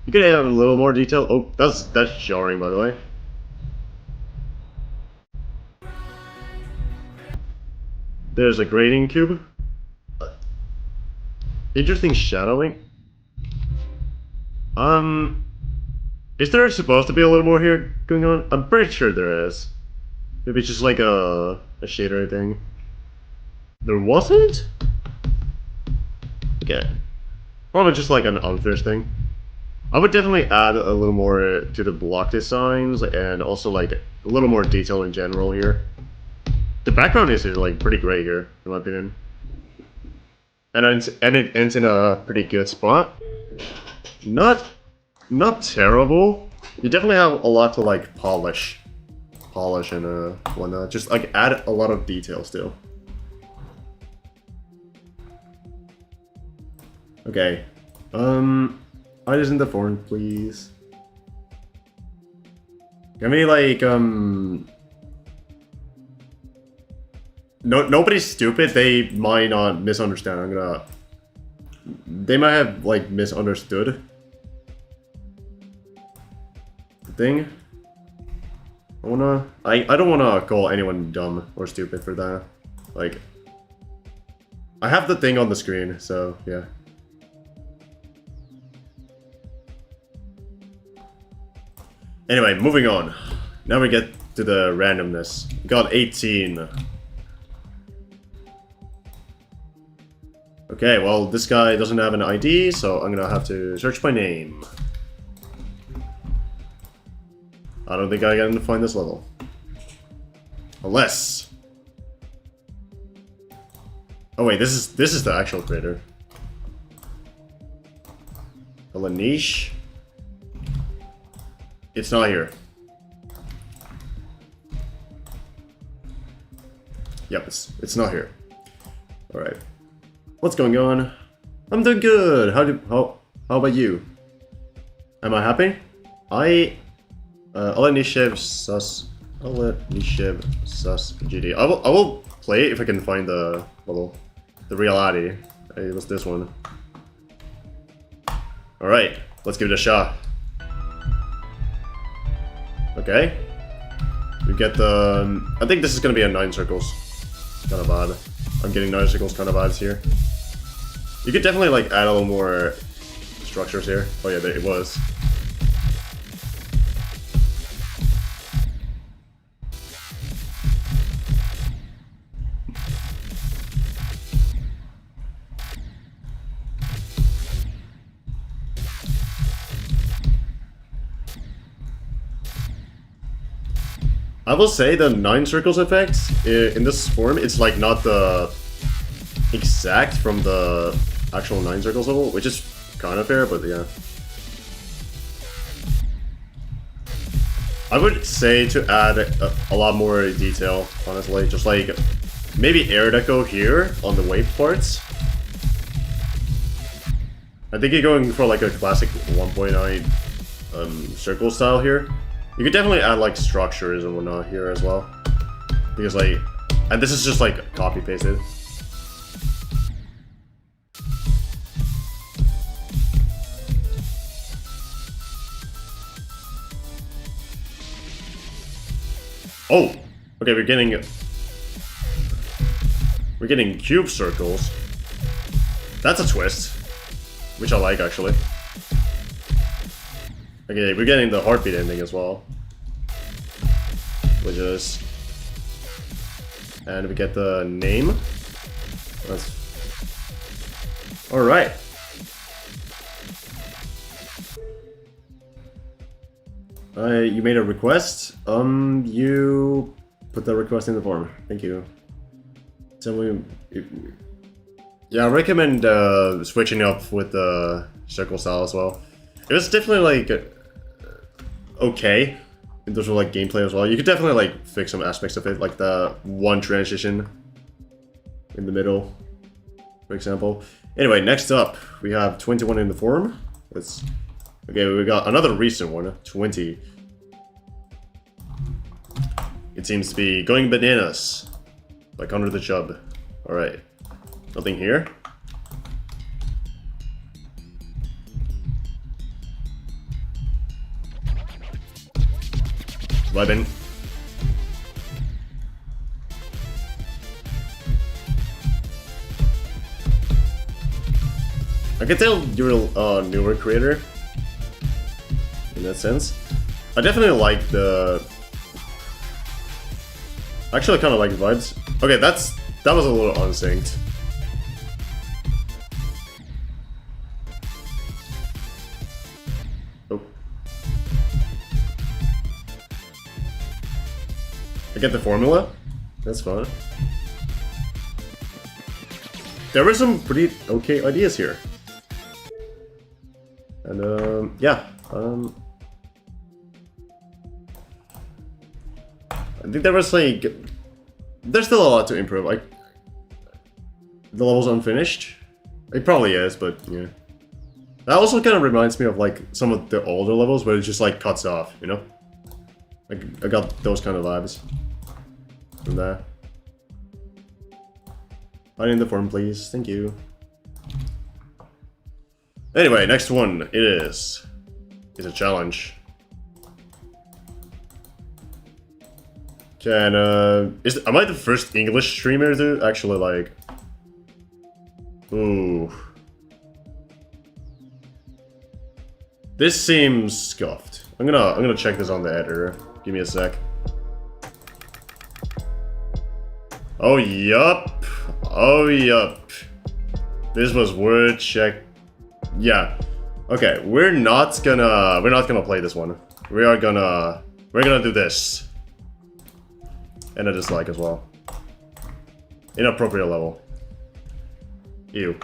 You could add a little more detail. Oh, that's jarring, by the way. There's a grading cube. Interesting shadowing. Is there supposed to be a little more here going on? I'm pretty sure there is. Maybe it's just like a shader thing. There wasn't? Okay. Probably just like an unfinished thing. I would definitely add a little more to the block designs and also like a little more detail in general here. The background is like pretty great here, in my opinion. And it ends in a pretty good spot. Not terrible. You definitely have a lot to like polish and whatnot. Just like add a lot of detail still. Okay. Items in the form, please. Give me like nobody's stupid. They might not misunderstand. They might have like misunderstood the thing. I don't wanna call anyone dumb or stupid for that. Like, I have the thing on the screen, so yeah. Anyway, moving on. Now we get to the randomness. We got 18. Okay, well, this guy doesn't have an ID, so I'm gonna have to search by name. I don't think I can find this level. Unless... Oh wait, this is the actual creator. Lanish. It's not here. Yep, it's not here. All right. What's going on? I'm doing good. How about you? Am I happy? I'll let Nishev sus GD. I will play it if I can find the reality. It was this one. All right, let's give it a shot. Okay. We get the... I think this is gonna be a 9 circles kind of vibe. I'm getting 9 circles kind of vibes here. You could definitely like add a little more structures here. Oh yeah, there it was. I will say the 9 circles effects in this form, it's like not the exact from the actual 9 circles level, which is kind of fair, but yeah. I would say to add a lot more detail, honestly, just like maybe air deco here on the wave parts. I think you're going for like a classic 1.9 circle style here. You could definitely add like structures and whatnot here as well. Because like, and this is just like copy pasted. Oh, okay, we're getting cube circles. That's a twist, which I like actually. Okay, we're getting the heartbeat ending as well, which is, and we get the name. That's all right. You made a request. You put the request in the form. Thank you. Tell me. Yeah, I recommend switching up with the circle style as well. It was definitely like okay in terms of like gameplay as well. You could definitely like fix some aspects of it, like the one transition in the middle, for example. Anyway, next up we have 21 in the forum. Okay, we got another recent one, 20. It seems to be going bananas, like under the chub. All right, nothing here. Vibing. I can tell you're a newer creator in that sense. I definitely like the. Actually, I kind of like the vibes. Okay, that was a little unsynced. Oh. I get the formula. That's fun. There were some pretty okay ideas here. And yeah. I think there was like, there's still a lot to improve. Like, the level's unfinished. It probably is, but yeah. That also kind of reminds me of like some of the older levels where it just like cuts off, you know? Like, I got those kind of vibes from there. I need the form, please. Thank you. Anyway, next one is a challenge. Can am I the first English streamer to actually like? Ooh, this seems scuffed. I'm gonna check this on the editor. Give me a sec. Oh yup. Oh yup. This was word check. Yeah. Okay, we're not gonna play this one. We're gonna do this. And a dislike as well. Inappropriate level. Ew.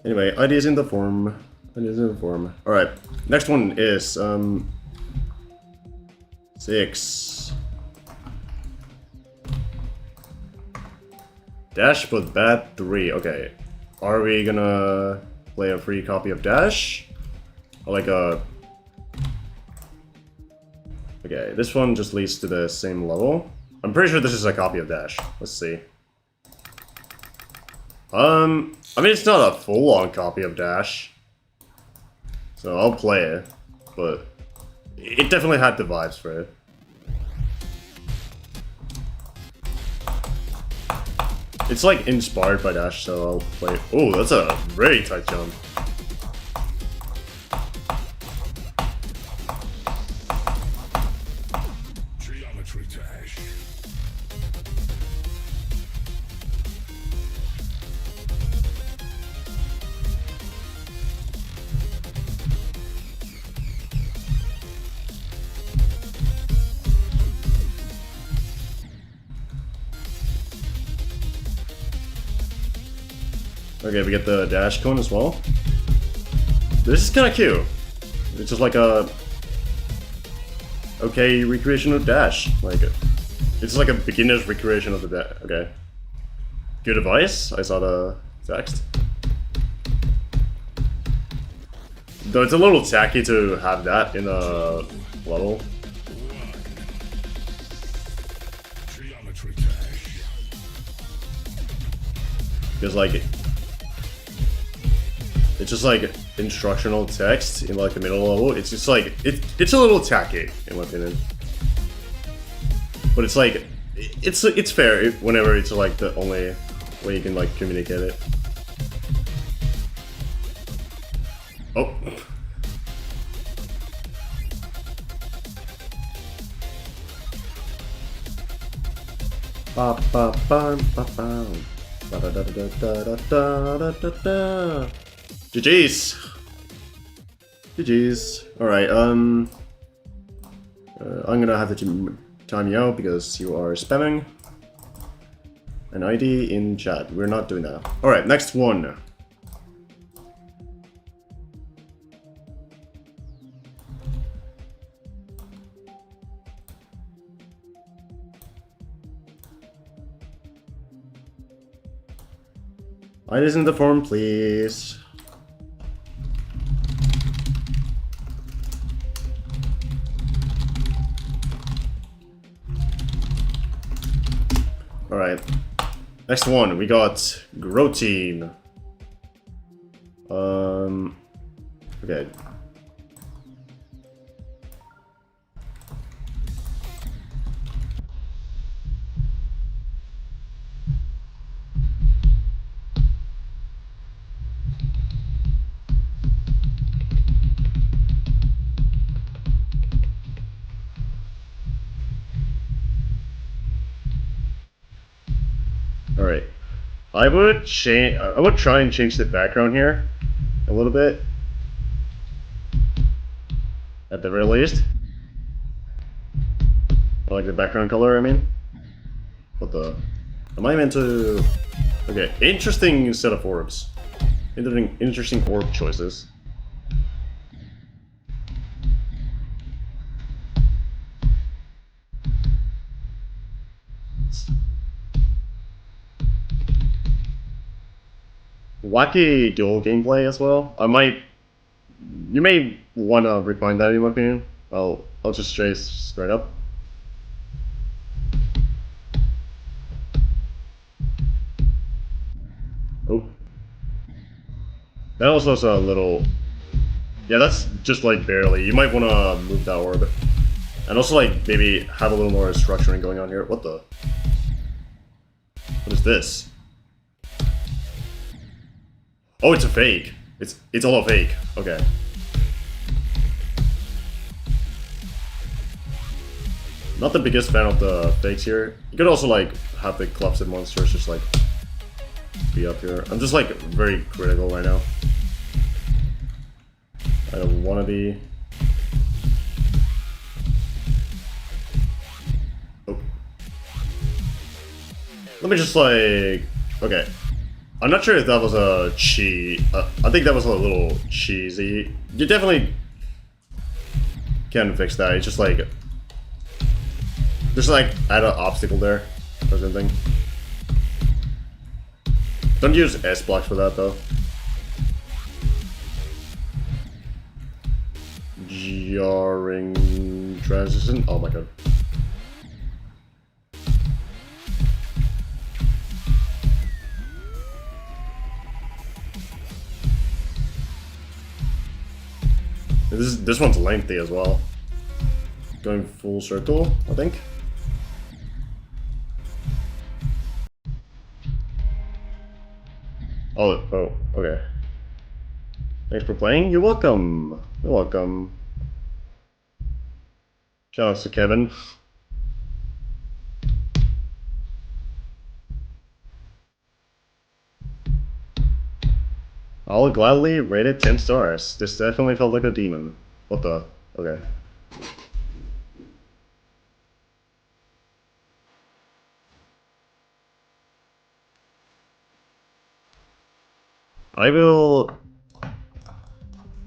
Anyway, ideas in the form. Ideas in the form. Alright, next one is 6. Dash but bad 3. Okay. Are we gonna play a free copy of Dash? Or like a... Okay, this one just leads to the same level. I'm pretty sure this is a copy of Dash. Let's see. I mean, it's not a full-on copy of Dash. So I'll play it. But it definitely had the vibes for it. It's like inspired by Dash, so I'll play. Oh, that's a very tight jump. Geometry dash. Okay, we get the dash cone as well. This is kind of cute. It's just like a okay recreation of Dash. Like, it's like a beginner's recreation of the Dash. Okay. Good advice. I saw the text. Though it's a little tacky to have that in a level. Geometry dash. Because like it's just like instructional text in like the middle level. It's just like it's a little tacky in my opinion. But it's like it's fair whenever it's like the only way you can like communicate it. Oh. Ba ba ba ba ba. Da da da da da da da da da. GG's. GG's. Alright, I'm gonna have to time you out because you are spamming an ID in chat. We're not doing that. Alright, next one. IDs in the form, please. Alright. Next one, we got Grotein. Okay. Alright. I would try and change the background here a little bit. At the very least. I like the background color, I mean. What the? Am I meant to... Okay, interesting set of orbs. Interesting orb choices. Wacky dual gameplay as well. You may want to refine that in my opinion. I'll just say straight up. Oh. That was also a little... Yeah, that's just like barely. You might want to move that orb. And also like maybe have a little more structuring going on here. What the? What is this? Oh, it's a fake. It's all a fake. Okay. Not the biggest fan of the fakes here. You could also like have the collapsed monsters just like be up here. I'm just like very critical right now. I don't wanna be. Oh. Let me just like... Okay. I'm not sure if that was a cheat. I think that was a little cheesy. You definitely can fix that. It's just like... Just like add an obstacle there or something. Don't use S blocks for that though. Jarring transition. Oh my god. This one's lengthy as well. Going full circle, I think. Oh, okay. Thanks for playing. You're welcome. You're welcome. Shout out to Kevin. I'll gladly rate it 10 stars. This definitely felt like a demon. What the? Okay. I will...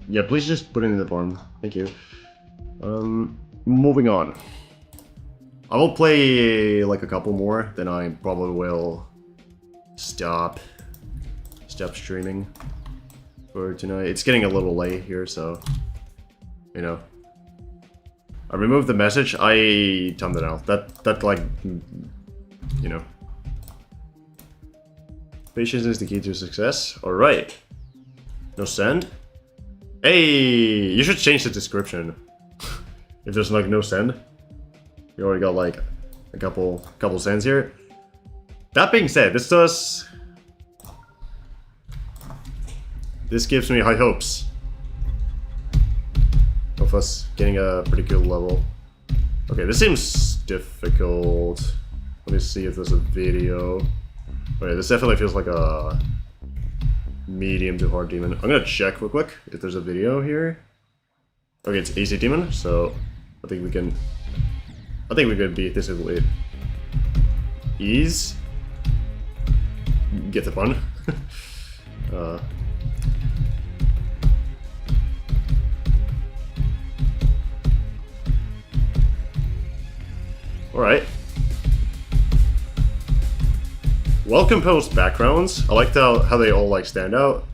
Yeah, please just put it in the form. Thank you. Moving on. I will play like a couple more, then I probably will stop streaming for tonight. It's getting a little late here, so you know. I removed the message. I timed it out. That like, you know. Patience is the key to success. All right. No send. Hey, you should change the description. If there's like no send. We already got like a couple sends here. That being said, this gives me high hopes of us getting a pretty good level. Okay, this seems difficult. Let me see if there's a video. Okay, this definitely feels like a medium to hard demon. I'm gonna check real quick if there's a video here. Okay, it's easy demon, so I think we can beat this with ease. Get the pun. Alright. Well composed backgrounds. I like how they all like stand out.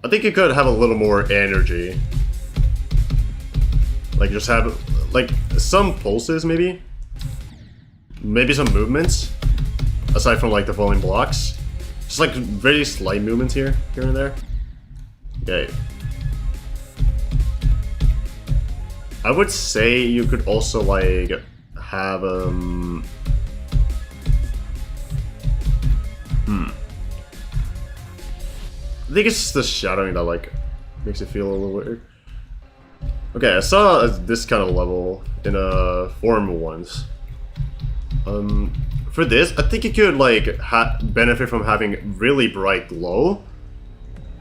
I think it could have a little more energy. Like just have like some pulses maybe. Maybe some movements. aside from like the falling blocks. Just like very slight movements here and there. Okay. I would say you could also like have I think it's the shadowing that like makes it feel a little weird. Okay, I saw this kind of level in a forum once. For this, I think you could like benefit from having really bright glow,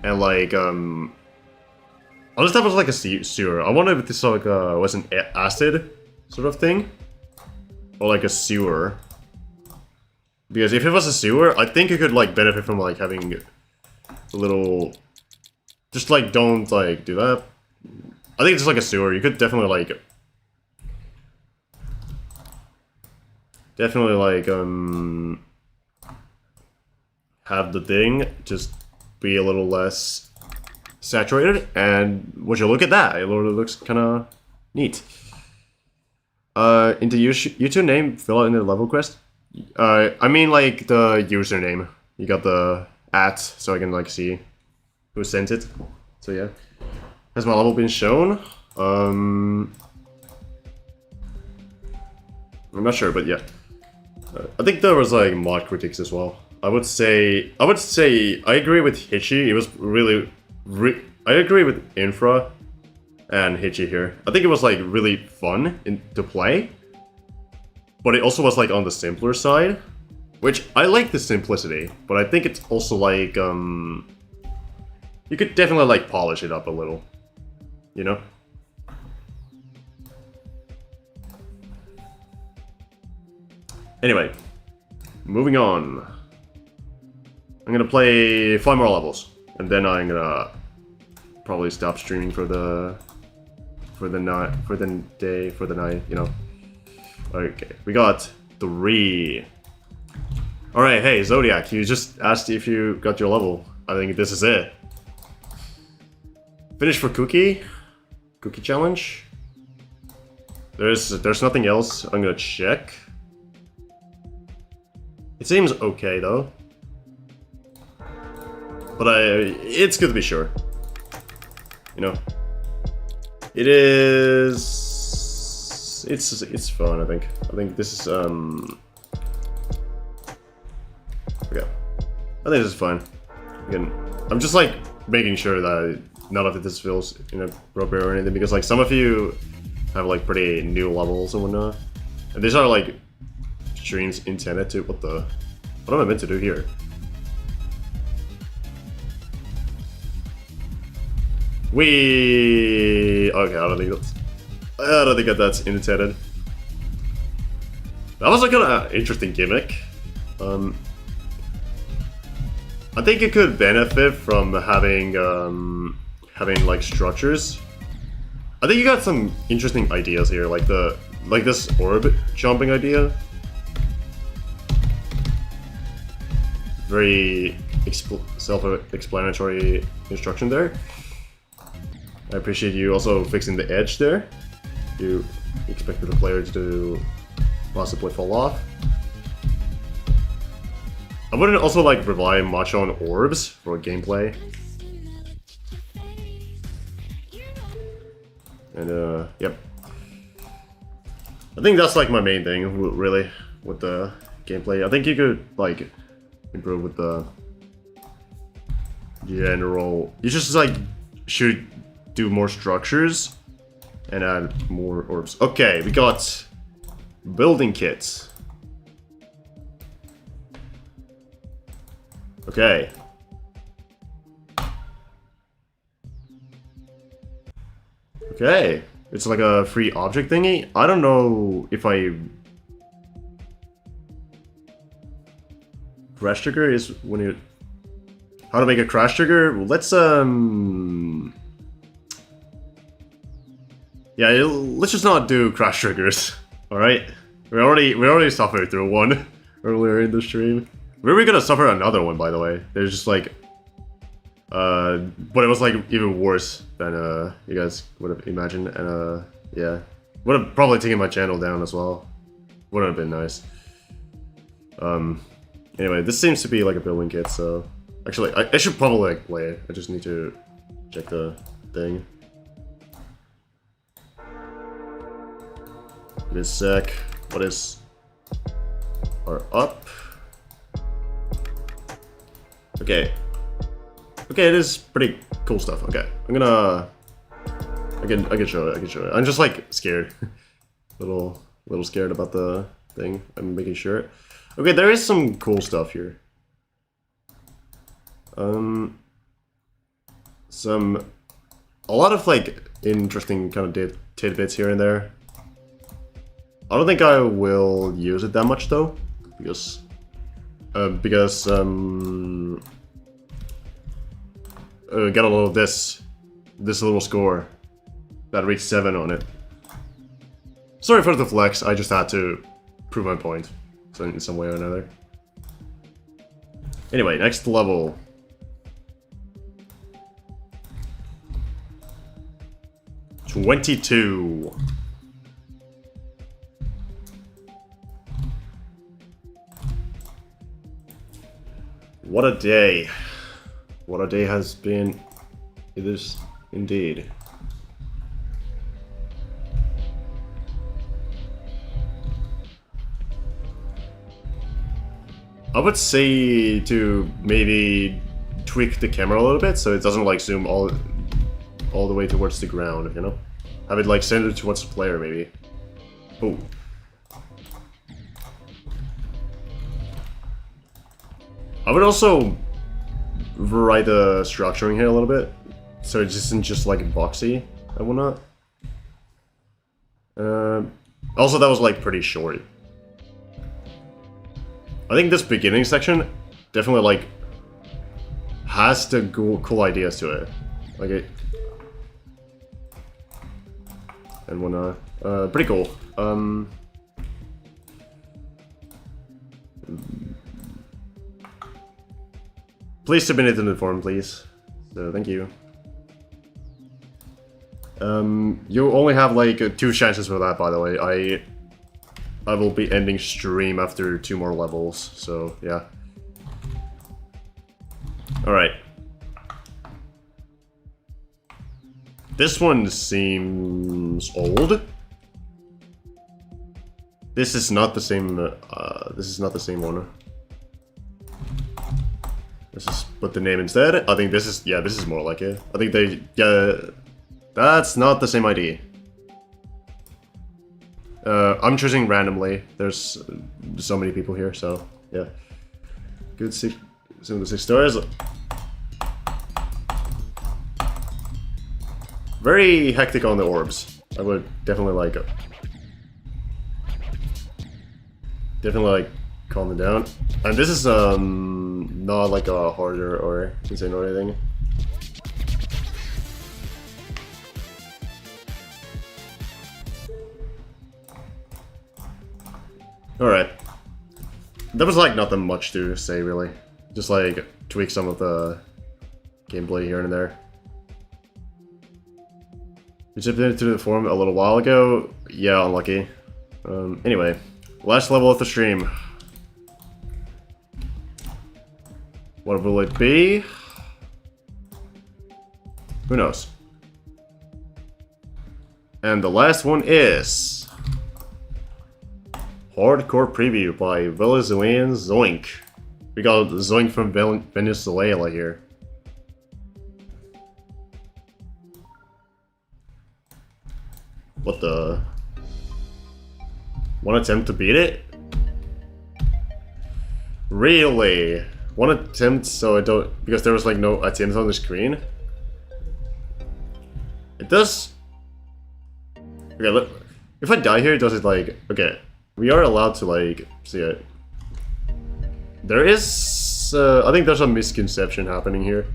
and like unless that was like a sewer. I wonder if this like was an acid sort of thing, or like a sewer. Because if it was a sewer, I think you could like benefit from like having a little. Just like don't like do that. I think it's just like a sewer. You could definitely like. Definitely like have the thing just be a little less saturated, and would you look at that? It looks kind of neat. Into YouTube name, fill out in the level quest. I mean like the username. You got the @ so I can like see who sent it. So yeah, has my level been shown? I'm not sure, but yeah. I think there was like mod critiques as well. I would say I agree with Hitchy. It was really I agree with Infra and Hitchy here. I think it was like really fun to play, but it also was like on the simpler side, which I like the simplicity, but I think it's also like you could definitely like polish it up a little, you know? Anyway, moving on. I'm gonna play 5 more levels, and then I'm gonna probably stop streaming for the night, you know. Okay, we got 3. All right, hey Zodiac, you just asked if you got your level. I think this is it. Finish for cookie challenge. There's nothing else. I'm gonna check. It seems okay though, but it's good to be sure. You know, it is. It's fun. I think this is okay. I think this is fun. Again, I'm just like making sure that none of this feels inappropriate or anything, because like some of you have like pretty new levels and whatnot, and these are like streams intended to. What am I meant to do here? Okay, I don't think that's intended. That was like an interesting gimmick. I think it could benefit from having like structures. I think you got some interesting ideas here, like this orb jumping idea. Very self-explanatory instruction there. I appreciate you also fixing the edge there. You expected the player to possibly fall off. I wouldn't also like rely much on orbs for gameplay. And yep. I think that's like my main thing, really, with the gameplay. I think you could like improve with the general. You just like should do more structures and add more orbs. Okay, we got building kits. Okay. Okay. It's like a free object thingy. I don't know if crash trigger is when you... How to make a crash trigger? Let's yeah, let's just not do crash triggers. All right, we already suffered through one earlier in the stream. We were gonna suffer another one, by the way. There's just like, but it was like even worse than you guys would have imagined, and yeah, would have probably taken my channel down as well. Wouldn't have been nice. Anyway, this seems to be like a building kit, so... Actually, I should probably like play it. I just need to check the thing. Give me a sec. What is... Our up? Okay. Okay, it is pretty cool stuff. Okay, I'm gonna... I can show it, I can show it. I'm just like scared. little scared about the thing. I'm making sure. Okay, there is some cool stuff here. A lot of like interesting kind of tidbits here and there. I don't think I will use it that much though, because got a little this little score that reached 7 on it. Sorry for the flex, I just had to prove my point, so in some way or another. Anyway, next level. $22. What a day. What a day has been. It is indeed. I would say to maybe tweak the camera a little bit so it doesn't like zoom all the way towards the ground, you know? Have it like centered towards the player maybe. Oh. I would also rewrite the structuring here a little bit so it isn't just like boxy and whatnot. Also that was like pretty short. I think this beginning section definitely like has the cool ideas to it, like it and whatnot. Pretty cool. Please submit it in the forum, please. So thank you. You only have like 2 chances for that, by the way. I will be ending stream after 2 more levels, so yeah. Alright. This one seems old. This is not the same, this is not the same one. Let's just put the name instead. I think this is, yeah, this is more like it. I think they, yeah, that's not the same ID. I'm choosing randomly. There's so many people here, so yeah. Good 76 stars. Very hectic on the orbs. I would definitely like it. Definitely like calm it down. And this is not like a harder or insane or anything. Alright. There was like nothing much to say really. Just like tweak some of the gameplay here and there. You chipped into the forum a little while ago. Yeah, unlucky. Anyway, last level of the stream. What will it be? Who knows? And the last one is Hardcore Preview by Venezuelan Zoink. We got Zoink from Venezuela here. What the? One attempt to beat it? Really? One attempt so I don't... Because there was like no attempt on the screen? It does... Okay, look. If I die here, does it like... Okay. We are allowed to like... see it. There is... I think there's a misconception happening here.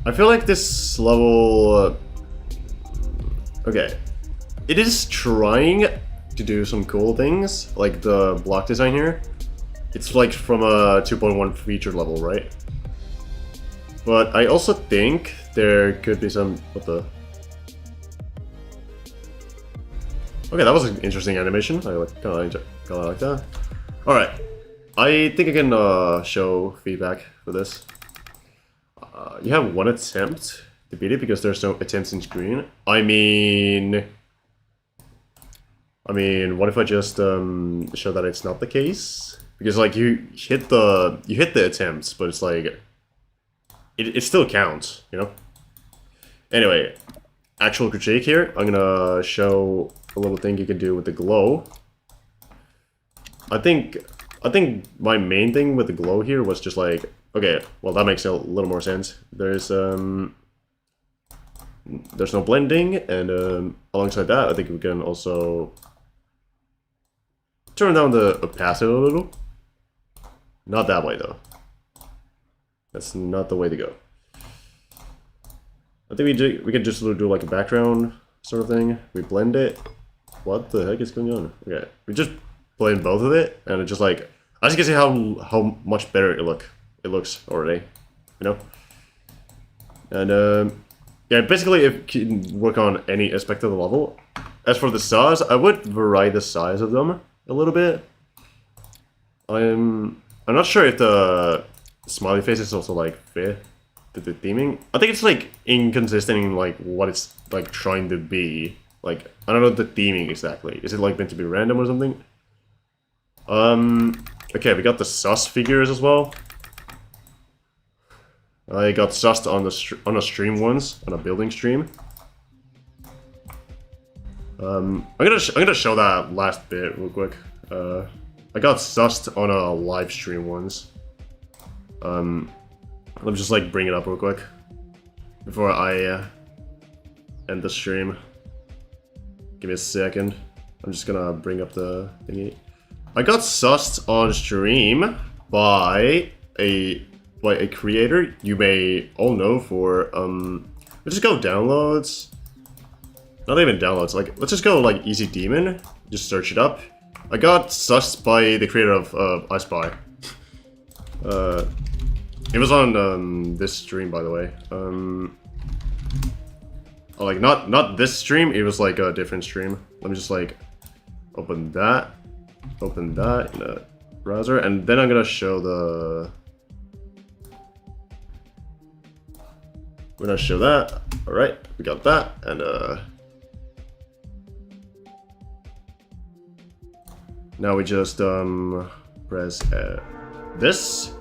I feel like this level... okay. It is trying to do some cool things, like the block design here. It's like from a 2.1 feature level, right? But I also think there could be some... What the... Okay, that was an interesting animation. I kinda like that. Alright. I think I can show feedback for this. You have one attempt to beat it because there's no attempts in screen. I mean, what if I just show that it's not the case? Because like you hit the attempts, but it's like it still counts, you know. Anyway, actual critique here. I'm gonna show a little thing you can do with the glow. I think my main thing with the glow here was just like, okay, well that makes a little more sense. There's no blending, and alongside that, I think we can also turn down the opacity a little. Not that way though. That's not the way to go. I think we can just do like a background sort of thing. We blend it. What the heck is going on? Okay, we just blend both of it, and it's just like, as you can see how much better it looks already, you know. And yeah, basically it can work on any aspect of the level. As for the stars, I would vary the size of them a little bit. I'm not sure if the smiley face is also like fit to the theming. I think it's like inconsistent in like what it's like trying to be. Like, I don't know the theming exactly. Is it like meant to be random or something? Okay, we got the sus figures as well. I got sussed on a stream once, on a building stream. I'm gonna show that last bit real quick. I got sussed on a live stream once. Let me just like bring it up real quick before I end the stream. Give me a second. I'm just gonna bring up the thingy. I got sussed on stream by a creator you may all know for let's just go downloads. Not even downloads, like let's just go like Easy Demon. Just search it up. I got sussed by the creator of I Spy. It was on this stream, by the way. Like not this stream, it was like a different stream. Let me just like open that in a browser, and then I'm gonna show the... We're gonna show that. Alright, we got that, and now we just press this.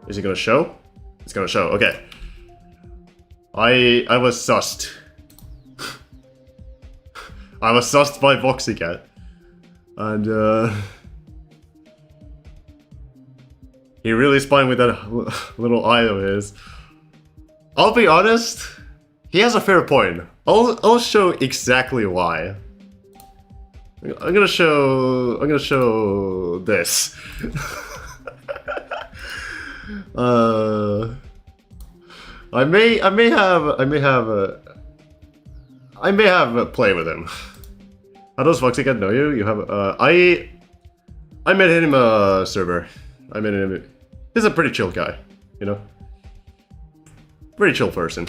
Is it gonna show? It's gonna show, okay. I was sussed. I was sussed by Voxycat. And he really spun with that little eye of his. I'll be honest, he has a fair point. I'll show exactly why. I'm gonna show this. I may have a play with him. How does Voxycat know you? You have I met him in a server. I met him. He's a pretty chill guy, you know. Pretty chill person.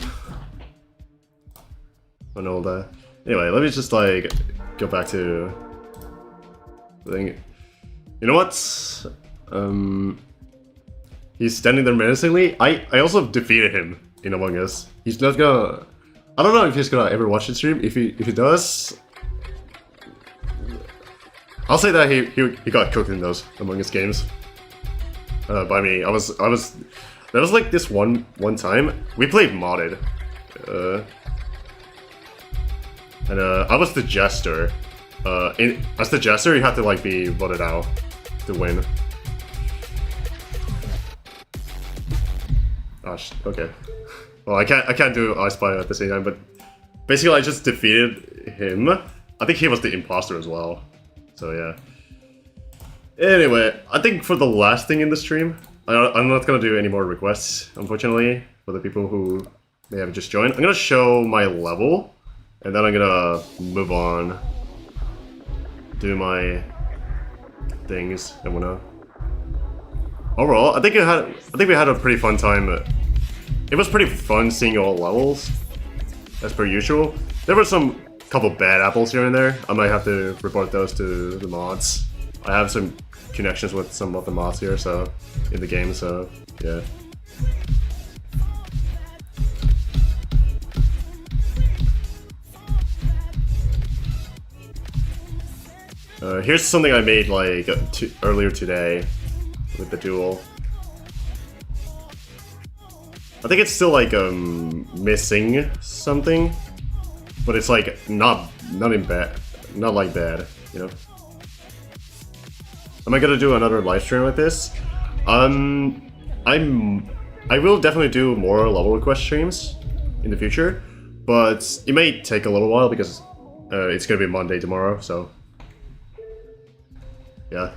And all that. Anyway, let me just like go back to the thing. You know what? He's standing there menacingly. I also defeated him in Among Us. He's not gonna... I don't know if he's gonna ever watch the stream. If he does, I'll say that he got cooked in those Among Us games. By me. There was like this one time we played modded. And I was the jester. As the jester, you have to like be voted out to win. Gosh, okay. Well, I can't do I Spy at the same time, but basically I just defeated him. I think he was the imposter as well. So yeah. Anyway, I think for the last thing in the stream, I'm not gonna do any more requests, unfortunately, for the people who may have just joined. I'm gonna show my level, and then I'm gonna move on, do my things and whatnot. Overall, I think we had a pretty fun time it was pretty fun seeing all levels, as per usual. There were some couple bad apples here and there. I might have to report those to the mods. I have some connections with some of the mods here, so in the game, so yeah. Here's something I made like earlier today with the duel. I think it's still like missing something, but it's like not in bad, not like bad, you know. Am I gonna do another live stream like this? I will definitely do more level request streams in the future, but it may take a little while because it's gonna be Monday tomorrow, so yeah.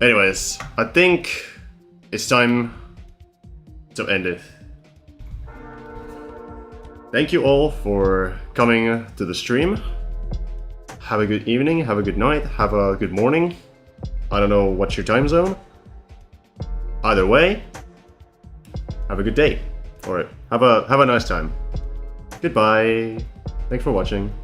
Anyways, I think it's time to end it. Thank you all for coming to the stream. Have a good evening, have a good night, have a good morning. I don't know what's your time zone. Either way, have a good day. Or have a nice time. Goodbye. Thanks for watching.